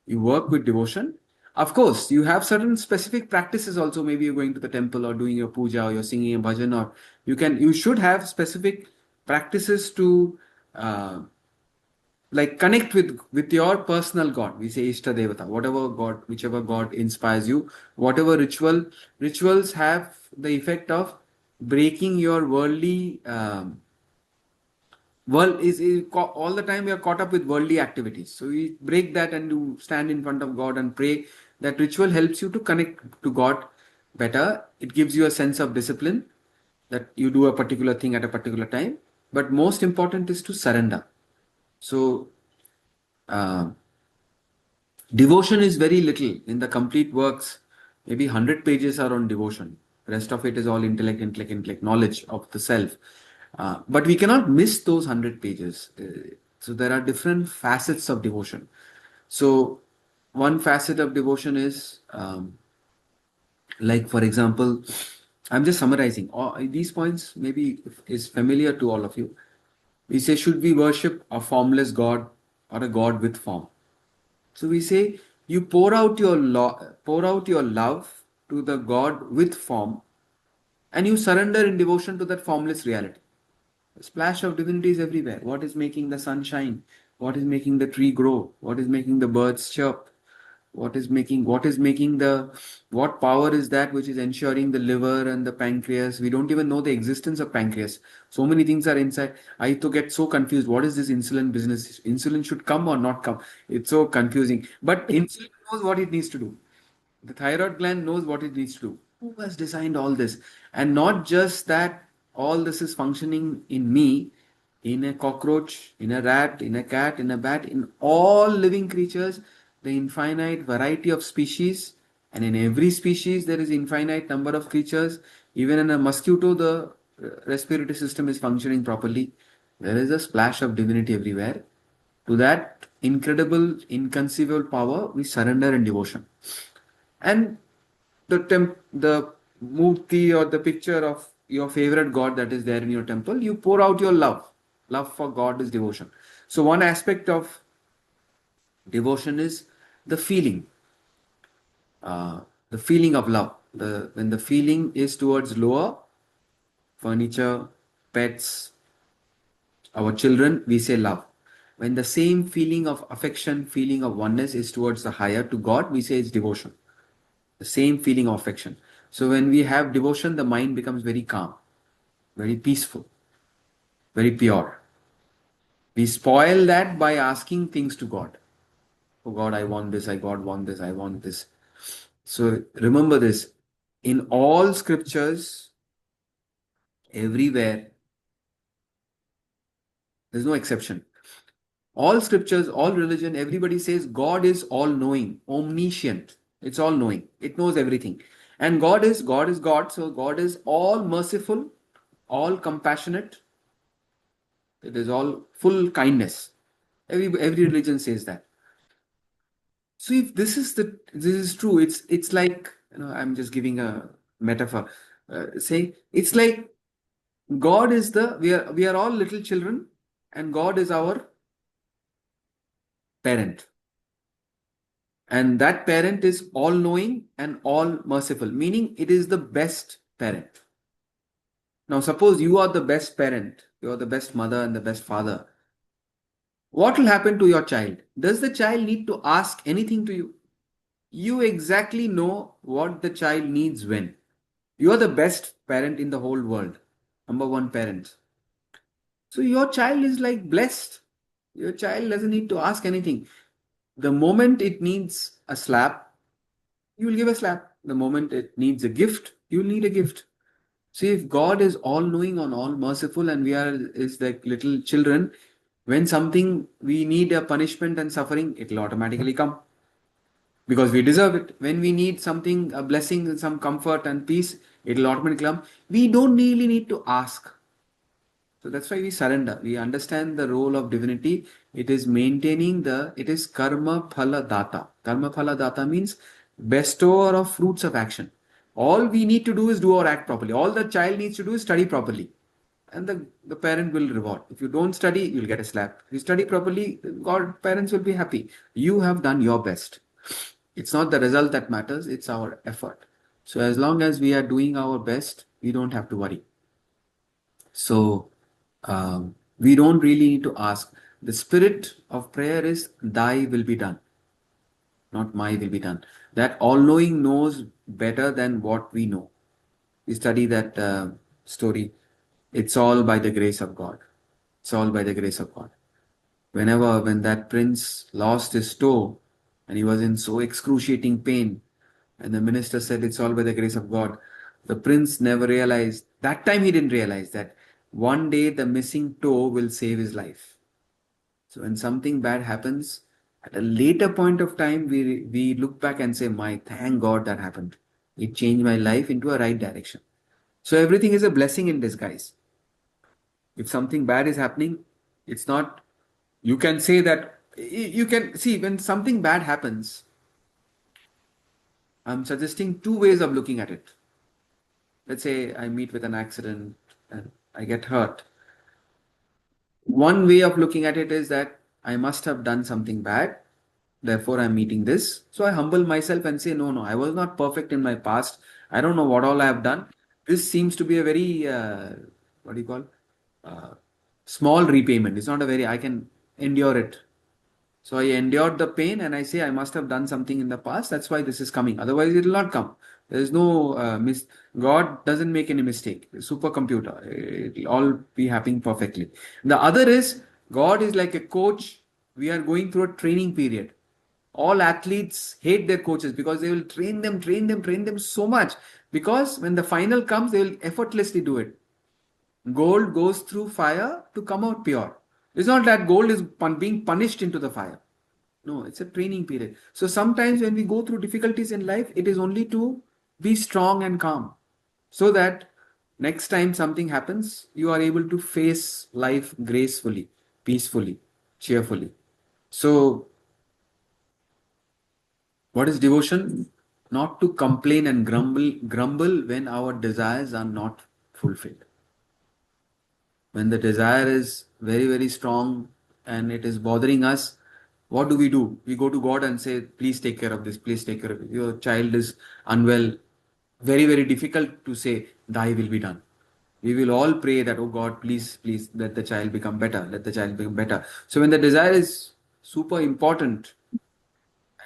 you work with devotion. Of course, you have certain specific practices also. Maybe you're going to the temple or doing your puja or you're singing a bhajan, or you should have specific practices to like connect with your personal god. We say ishta devata, whatever god, whichever god inspires you. Whatever rituals have the effect of breaking your worldly world all the time we are caught up with worldly activities, so we break that and you stand in front of god and pray. That ritual helps you to connect to god better. It gives you a sense of discipline that you do a particular thing at a particular time, but most important is to surrender. So uh, devotion is very little in the complete works. Maybe 100 pages are on devotion. Rest of it is all intellect, knowledge of the self. But we cannot miss those 100 pages. So there are different facets of devotion. So one facet of devotion is, like for example, I'm just summarizing. All these points maybe is familiar to all of you. We say, should we worship a formless God or a God with form? So we say you pour out your love to the God with form, and you surrender in devotion to that formless reality. A splash of divinity is everywhere. What is making the sun shine? What is making the tree grow? What is making the birds chirp? What power is that which is ensuring the liver and the pancreas? We don't even know the existence of pancreas. So many things are inside. I to get so confused. What is this insulin business? Insulin should come or not come? It's so confusing. But insulin knows what it needs to do. The thyroid gland knows what it needs to do. Who has designed all this? And not just that, all this is functioning in me, in a cockroach, in a rat, in a cat, in a bat, in all living creatures, the infinite variety of species. And in every species, there is infinite number of creatures. Even in a mosquito, the respiratory system is functioning properly. There is a splash of divinity everywhere. To that incredible, inconceivable power, we surrender in devotion. And the murti or the picture of your favorite god that is there in your temple, you pour out your love for god is devotion. So one aspect of devotion is the feeling, the feeling of love. When the feeling is towards lower, furniture, pets, our children, we say love. When the same feeling of affection, feeling of oneness is towards the higher, to God, we say it's devotion. The same feeling of affection. So when we have devotion, the mind becomes very calm, very peaceful, very pure. We spoil that by asking things to God. Oh God, I want this, I God want this, I want this. So remember this. In all scriptures, everywhere, there's no exception. All scriptures, all religion, everybody says God is all knowing, omniscient. It's all knowing. It knows everything. And God is God. So God is all merciful, all compassionate. It is all full kindness. Every religion says that. So if this is true, it's like, I'm just giving a metaphor, saying it's like God is we are all little children, and God is our parent. And that parent is all knowing and all merciful, meaning it is the best parent. Now, suppose you are the best parent, you are the best mother and the best father. What will happen to your child? Does the child need to ask anything to you? You exactly know what the child needs when. You are the best parent in the whole world, number one parent. So your child is like blessed. Your child doesn't need to ask anything. The moment it needs a slap, you will give a slap. The moment it needs a gift, you will need a gift. See, if God is all knowing and all merciful, and we are is like little children, when something we need a punishment and suffering, it will automatically come because we deserve it. When we need something, a blessing, some comfort and peace, it will automatically come. We don't really need to ask. So that's why we surrender. We understand the role of divinity. It is it is karma phala data. Karma phala data means bestower of fruits of action. All we need to do is do our act properly. All the child needs to do is study properly. And the parent will reward. If you don't study, you'll get a slap. If you study properly, God, parents will be happy. You have done your best. It's not the result that matters, it's our effort. So as long as we are doing our best, we don't have to worry. So we don't really need to ask. The spirit of prayer is thy will be done, not my will be done. That all knowing knows better than what we know. We study that story. It's all by the grace of God. It's all by the grace of God. When that prince lost his toe and he was in so excruciating pain, and the minister said, it's all by the grace of God, the prince never realized, that time he didn't realize that one day the missing toe will save his life. So when something bad happens, at a later point of time, we look back and say, my, thank God that happened. It changed my life into a right direction. So everything is a blessing in disguise. If something bad is happening, it's not, you can say that, you can see when something bad happens, I'm suggesting two ways of looking at it. Let's say I meet with an accident and I get hurt. One way of looking at it is that I must have done something bad, therefore I'm meeting this. So I humble myself and say, no, I was not perfect in my past. I don't know what all I have done. This seems to be a very, what do you call, uh, small repayment. It's not a very, I can endure it. So I endured the pain and I say I must have done something in the past. That's why this is coming. Otherwise, it will not come. There is no God doesn't make any mistake. Supercomputer, it will all be happening perfectly. The other is God is like a coach. We are going through a training period. All athletes hate their coaches because they will train them so much. Because when the final comes, they will effortlessly do it. Gold goes through fire to come out pure. It's not that gold is being punished into the fire. No, it's a training period. So sometimes when we go through difficulties in life, it is only to be strong and calm so that next time something happens, you are able to face life gracefully, peacefully, cheerfully. So, what is devotion? Not to complain and grumble when our desires are not fulfilled. When the desire is very, very strong and it is bothering us, what do? We go to God and say, please take care of this, please take care of it. Your child is unwell. Very, very difficult to say, thy will be done. We will all pray that, oh God, please, please let the child become better. Let the child become better. So when the desire is super important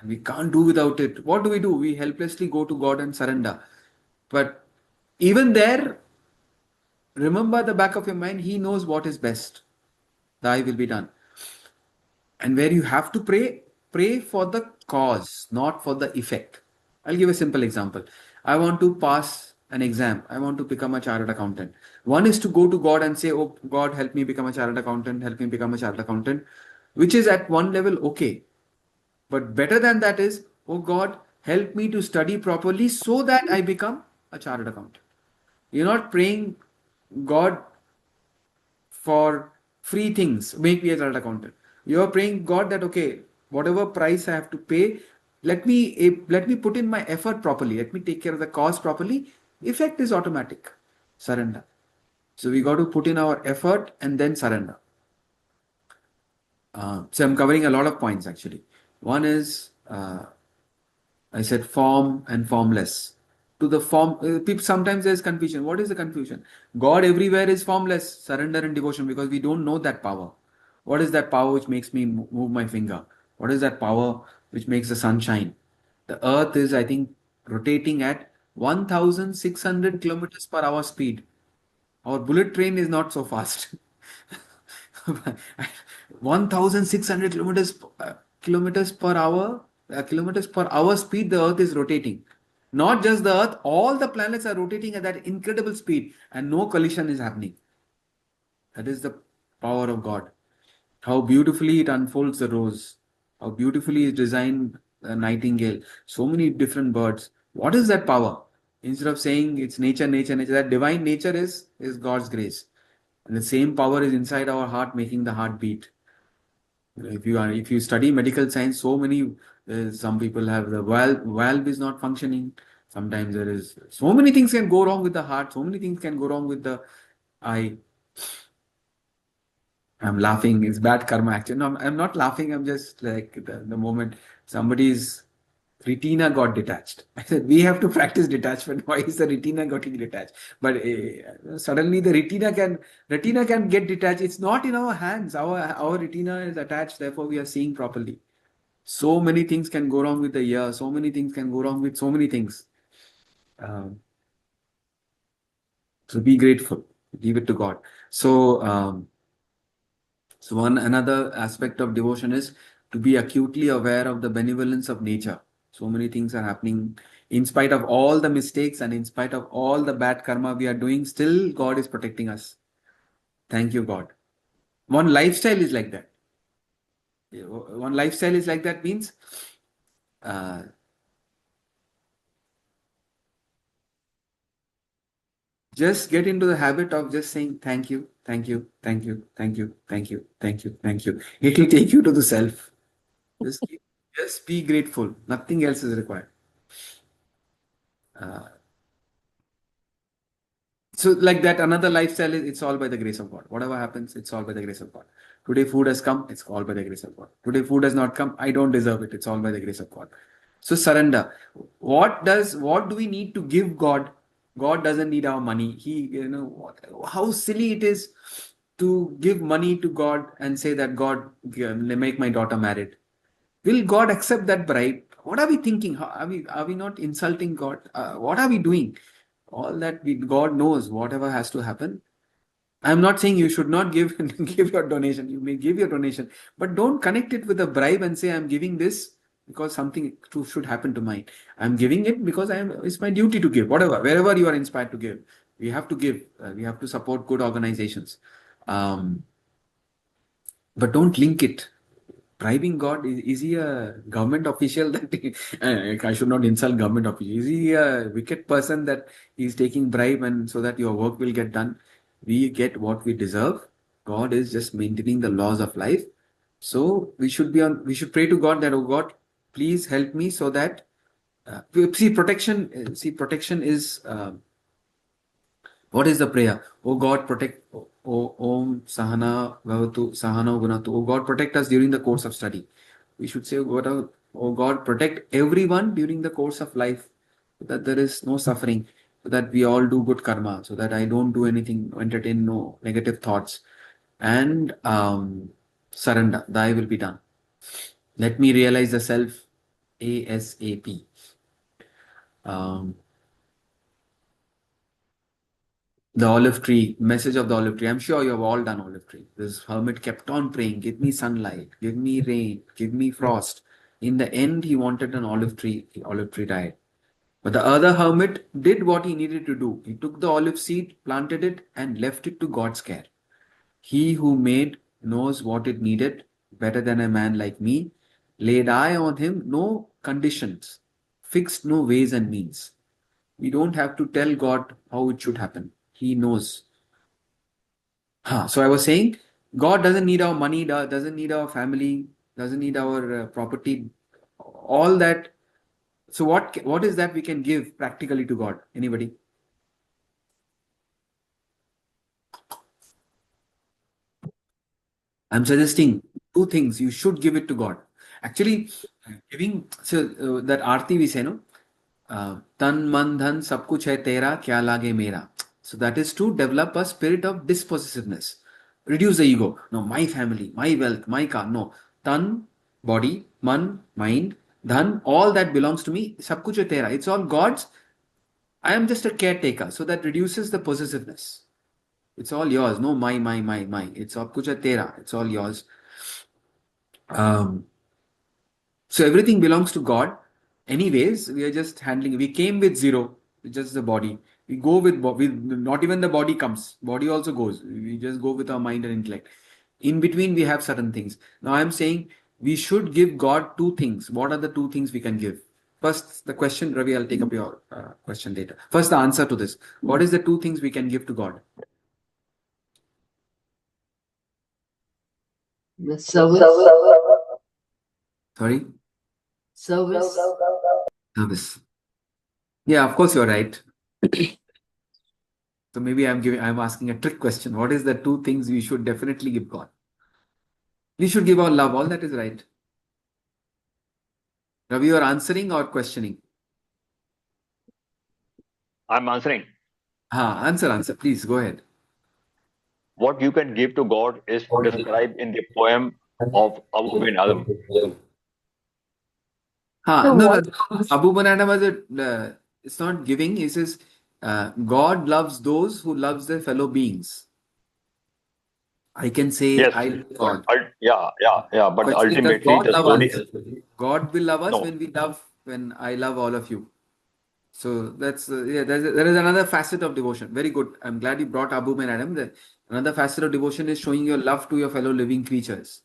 and we can't do without it, what do? We helplessly go to God and surrender. But even there, remember the back of your mind, He knows what is best. Thy will be done. And where you have to pray, pray for the cause, not for the effect. I'll give a simple example. I want to pass an exam. I want to become a chartered accountant. One is to go to God and say, oh, God, help me become a chartered accountant, help me become a chartered accountant, which is at one level okay. But better than that is, oh God, help me to study properly so that I become a chartered accountant. You're not praying, God, for free things, make me a chartered accountant. You are praying God that okay, whatever price I have to pay, let me put in my effort properly. Let me take care of the cost properly. Effect is automatic. Surrender. So we got to put in our effort and then surrender. So I'm covering a lot of points actually. One is I said form and formless. To the form, people sometimes there's confusion. What is the confusion? God everywhere is formless, surrender and devotion because we don't know that power. What is that power which makes me move my finger? What is that power which makes the sun shine? The earth is, I think, rotating at 1600 kilometers per hour speed. Our bullet train is not so fast. 1600 kilometers per hour kilometers per hour speed the earth is rotating. Not just the earth, all the planets are rotating at that incredible speed and no collision is happening. That is the power of God. How beautifully it unfolds the rose. How beautifully is designed a nightingale. So many different birds. What is that power? Instead of saying it's nature, nature, nature, that divine nature is God's grace. And the same power is inside our heart, making the heart beat. If you study medical science, so many some people have the valve is not functioning. Sometimes there is so many things can go wrong with the heart. So many things can go wrong with the eye. I'm laughing. It's bad karma actually. No, I'm not laughing. I'm just like the moment somebody's retina got detached. I said, we have to practice detachment. Why is the retina getting detached? But suddenly the retina can get detached. It's not in our hands. Our retina is attached. Therefore, we are seeing properly. So many things can go wrong with the ear. So many things can go wrong with so many things. So be grateful. Leave it to God. So one another aspect of devotion is to be acutely aware of the benevolence of nature. So many things are happening. In spite of all the mistakes and in spite of all the bad karma we are doing, still God is protecting us. Thank you, God. One lifestyle is like that. One lifestyle is like that means uh, just get into the habit of just saying thank you, thank you, thank you, thank you, thank you, thank you, thank you. It will take you to the self. Just, just be grateful. Nothing else is required. Uh, so like that, another lifestyle is it's all by the grace of God. Whatever happens, it's all by the grace of God. Today food has come, it's all by the grace of God. Today food has not come, I don't deserve it. It's all by the grace of God. So surrender. What do we need to give God? God doesn't need our money. How silly it is to give money to God and say that God make my daughter married. Will God accept that bribe? What are we thinking? Are we not insulting God? What are we doing? All that God knows whatever has to happen. I'm not saying you should not give give your donation. You may give your donation, but don't connect it with a bribe and say I'm giving this because something should happen to mine. I'm giving it because it's my duty to give. Whatever, wherever you are inspired to give, we have to give. We have to support good organizations, but don't link it. Bribing God, is he a government official that I should not insult government official? Is he a wicked person that he's taking bribe and so that your work will get done? We get what we deserve. God is just maintaining the laws of life. So we should pray to God that, oh God, please help me so that protection is what is the prayer? Oh God, protect. Oh Om Sahana Bhavatu Sahana Gunatu. Oh God, protect us during the course of study. We should say, oh God, protect everyone during the course of life, so that there is no suffering. so that we all do good karma, so that I don't do anything, entertain no negative thoughts, and surrender. Thy will be done. Let me realize the self ASAP. Um, the olive tree, message of the olive tree. I'm sure you have all done olive tree. This hermit kept on praying, give me sunlight, give me rain, give me frost. In the end, he wanted an olive tree. The olive tree died. But the other hermit did what he needed to do. He took the olive seed, planted it, and left it to God's care. He who made knows what it needed better than a man like me. Laid eye on him, no conditions, fixed no ways and means. We don't have to tell God how it should happen. He knows. So I was saying, God doesn't need our money, doesn't need our family, doesn't need our property, all that. So what is that we can give practically to God? Anybody? I'm suggesting two things. You should give it to God. Actually, giving, so that Aarti we say, no? Tan man dhan sab kuch hai tera, kya lage mera. So that is to develop a spirit of dispossessiveness. Reduce the ego. No, my family, my wealth, my car. No. Tan, body, man, mind, dhan, all that belongs to me. Sab kuch hai tera. It's all God's. I am just a caretaker. So that reduces the possessiveness. It's all yours. No, my. It's all kuch hai tera. It's all yours. Um, so everything belongs to God. Anyways, we are just handling. We came with zero, with just the body. We go with not even the body comes. Body also goes. We just go with our mind and intellect. In between, we have certain things. Now, I'm saying we should give God two things. What are the two things we can give? First, the question, Ravi, I'll take up your question later. First, the answer to this. What is the two things we can give to God? The service, Sorry? service, Service. Yeah, of course, you're right. So maybe I'm asking a trick question. What is the two things we should definitely give God? We should give our love. All that is right. Ravi, you are answering or questioning? I'm answering. Answer. Please go ahead. What you can give to God is described in the poem of Abu bin Adam. So No, what? Abu Banana was it's not giving. He says, God loves those who loves their fellow beings. I can say, Yes, I love but God. but Question is, does ultimately God the love story us? God will love us no. when I love all of you. So that's there is another facet of devotion. Very good. I'm glad you brought Abu and Adam. Another facet of devotion is showing your love to your fellow living creatures.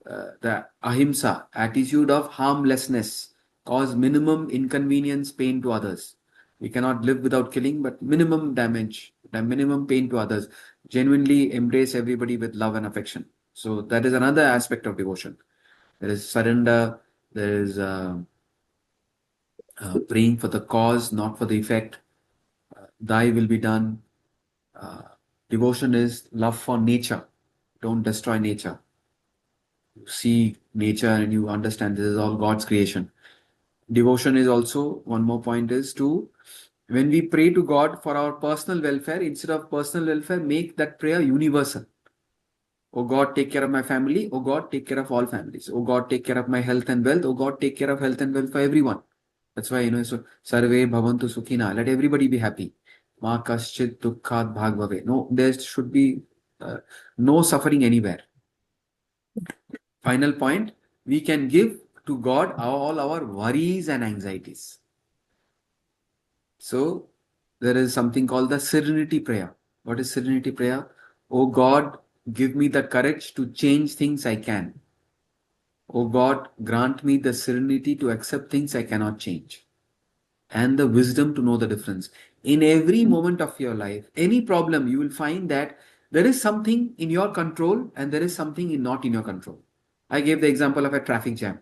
The ahimsa, attitude of harmlessness, cause minimum inconvenience, pain to others. We cannot live without killing, but minimum damage, the minimum pain to others. Genuinely embrace everybody with love and affection. So that is another aspect of devotion. There is surrender. There is praying for the cause, not for the effect. Thy will be done. Uh, Devotion is love for nature. Don't destroy nature. You see nature and you understand this is all God's creation. Devotion is also, one more point is to, when we pray to God for our personal welfare, instead of personal welfare, make that prayer universal. Oh God, take care of my family. Oh God, take care of all families. Oh God, take care of my health and wealth. Oh God, take care of health and wealth for everyone. That's why, so Sarve Bhavantu Sukhina. Let everybody be happy. Ma kaschit dukkhat bhagvave. No, there should be no suffering anywhere. Final point, we can give to God all our worries and anxieties. So there is something called the serenity prayer. What is serenity prayer? Oh God, give me the courage to change things I can. Oh God, grant me the serenity to accept things I cannot change and the wisdom to know the difference. In every moment of your life, any problem, you will find that there is something in your control and there is something not in your control. I gave the example of a traffic jam.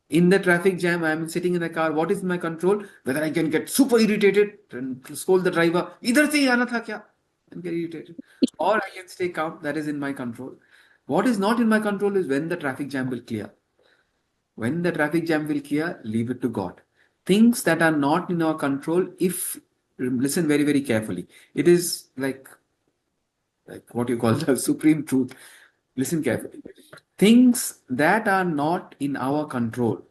In the traffic jam, I am sitting in the car. What is in my control? Whether I can get super irritated and scold the driver, "Idhar se hi aana tha kya?" and get irritated. Or I can stay calm. That is in my control. What is not in my control is when the traffic jam will clear. When the traffic jam will clear, leave it to God. Things that are not in our control, if listen very, very carefully. It is like what you call the supreme truth. Listen carefully. Things that are not in our control,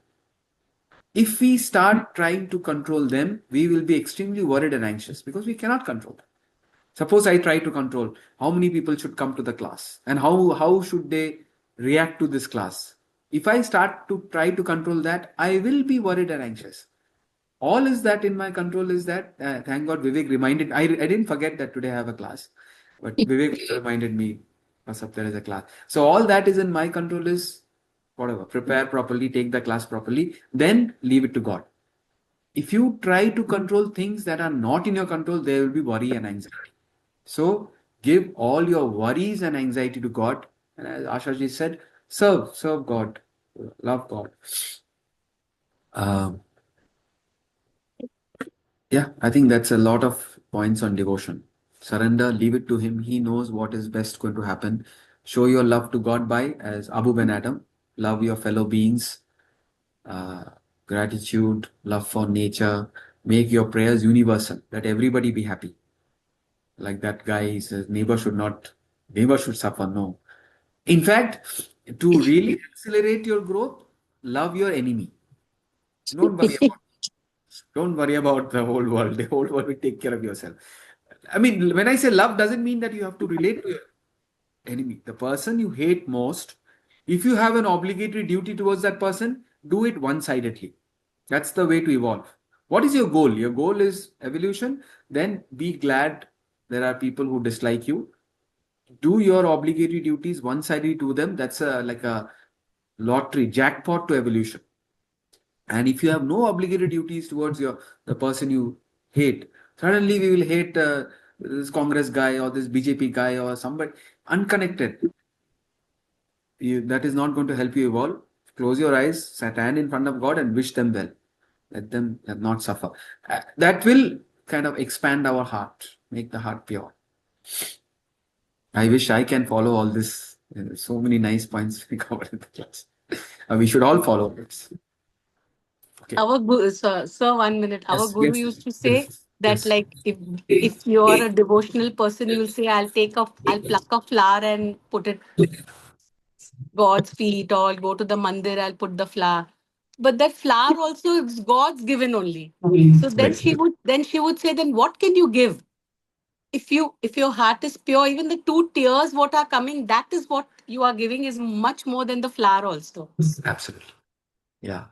if we start trying to control them, we will be extremely worried and anxious because we cannot control them. Suppose I try to control how many people should come to the class and how should they react to this class. If I start to try to control that, I will be worried and anxious. All is that in my control is that, thank God Vivek reminded, I didn't forget that today I have a class, but Vivek reminded me, Asap, there is a class. So all that is in my control is whatever, prepare properly, take the class properly, then leave it to God. If you try to control things that are not in your control, there will be worry and anxiety. So give all your worries and anxiety to God. And as Ashaji said, serve God, love God. Um, yeah, I think that's a lot of points on devotion. Surrender, leave it to Him. He knows what is best going to happen. Show your love to God by, as Abu Ben Adam, love your fellow beings, uh, gratitude, love for nature. Make your prayers universal. Let everybody be happy. Like that guy, he says, neighbor should suffer. No. In fact, to really accelerate your growth, love your enemy. Don't worry about Don't worry about the whole world. The whole world will take care of yourself. I mean, when I say love, doesn't mean that you have to relate to your enemy. The person you hate most, if you have an obligatory duty towards that person, do it one-sidedly. That's the way to evolve. What is your goal? Your goal is evolution. Then be glad there are people who dislike you. Do your obligatory duties one-sidedly to them. That's like a lottery, jackpot to evolution. And if you have no obligatory duties towards the person you hate, suddenly we will hate this Congress guy or this BJP guy or somebody unconnected. That is not going to help you evolve. Close your eyes, stand in front of God, and wish them well. Let them not suffer. That will kind of expand our heart, make the heart pure. I wish I can follow all this. So many nice points we covered in the class. We should all follow it. Okay. Our guru, sir, 1 minute. Our Yes, guru yes, used to say yes, that, yes. like, if you're a devotional person, you'll say, I'll pluck a flower and put it God's feet, or I'll go to the mandir, I'll put the flower. But that flower also is God's given only. So then Right. she would say, then what can you give? If your heart is pure, even the two tears what are coming, that is what you are giving is much more than the flower also. Absolutely. Yeah.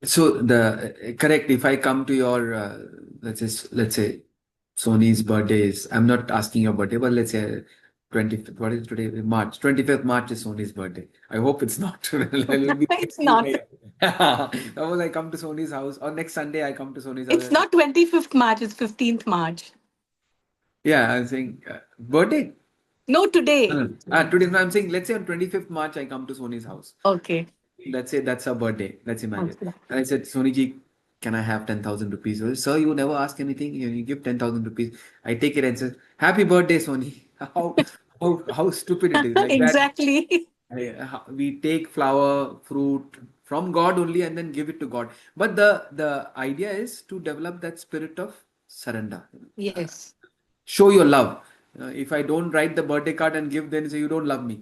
So the correct. If I come to your let's say Sony's birthday is. I'm not asking your birthday, but let's say 25th. What is today? March 25th. March is Sony's birthday. I hope it's not. It'll be It's not. Suppose I come to Sony's house, or next Sunday I come to Sony's house. It's not 25th March, it's 15th March. Yeah, I'm saying birthday. No, today. Today, no, I'm saying, let's say on 25th March, I come to Sony's house. Okay. Let's say that's her birthday. Let's imagine. Okay. And I said, Sony ji, can I have 10,000 rupees? Well, sir, you never ask anything. You give 10,000 rupees. I take it and say, Happy birthday, Sony. How stupid it is. Like that. Exactly. We take flower, fruit from God only and then give it to God. But the idea is to develop that spirit of surrender. Yes. Show your love. If I don't write the birthday card and give, then say you don't love me.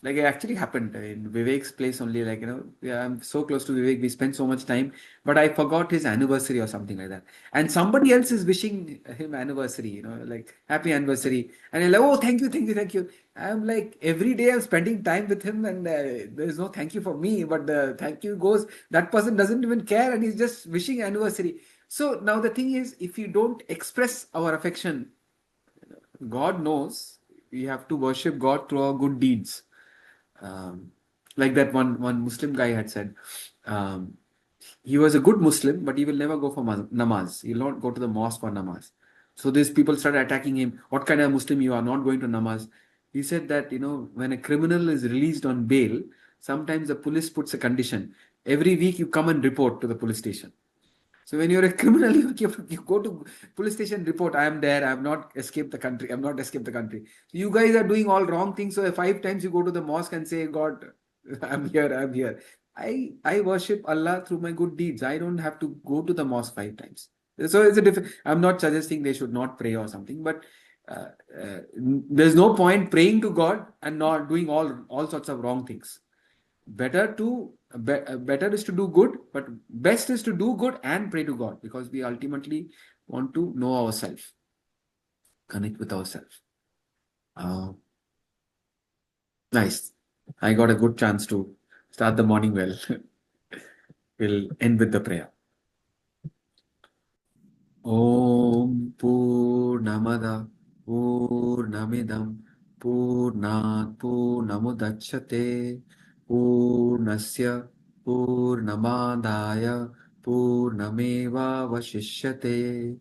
Like it actually happened in Vivek's place only. Like, yeah, I'm so close to Vivek. We spent so much time, but I forgot his anniversary or something like that. And somebody else is wishing him anniversary, like happy anniversary. And I'm like, oh, thank you, thank you, thank you. I'm like, every day I'm spending time with him and there's no thank you for me, but the thank you goes, that person doesn't even care and he's just wishing anniversary. So now the thing is, if you don't express our affection, God knows we have to worship God through our good deeds. Like that one Muslim guy had said, he was a good Muslim, but he will never go for namaz. He will not go to the mosque for namaz. So these people started attacking him. What kind of Muslim you are, not going to namaz? He said that, when a criminal is released on bail, sometimes the police puts a condition. Every week you come and report to the police station. So when you're a criminal, you go to police station, report, I am there, I have not escaped the country, I have not escaped the country. So you guys are doing all wrong things. So 5 times you go to the mosque and say, God, I'm here, I'm here. I worship Allah through my good deeds. I don't have to go to the mosque 5 times. So it's a different. I'm not suggesting they should not pray or something, but uh, there's no point praying to God and not doing all sorts of wrong things. Better is to do good, but best is to do good and pray to God, because we ultimately want to know ourselves, connect with ourselves. Nice. I got a good chance to start the morning well. We'll end with the prayer. Om Purnamada Purnamidam Purnat Purnamudachyate Purnasya Purnamadaya Purnameva Vashishyate.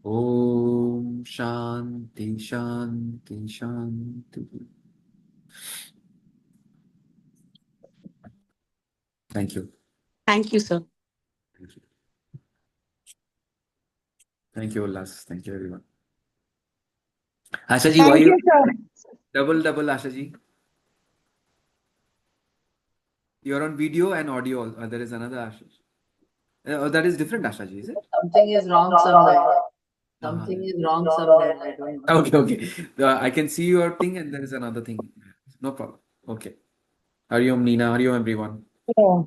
Om Shanti Shanti Shanti. Thank you. Thank you, sir. Thank you. Thank you, Ullas. Thank you, everyone. Ashaji, why Thank you you, sir. double Ashaji? You're on video and audio. There is another Ashaji. That is different Ashaji, is it? Something is wrong somewhere. Uh-huh. Something is wrong somewhere. I don't know. Okay. I can see your thing and there is another thing. No problem. Okay. Hariom Nina. Hariom everyone. Yeah.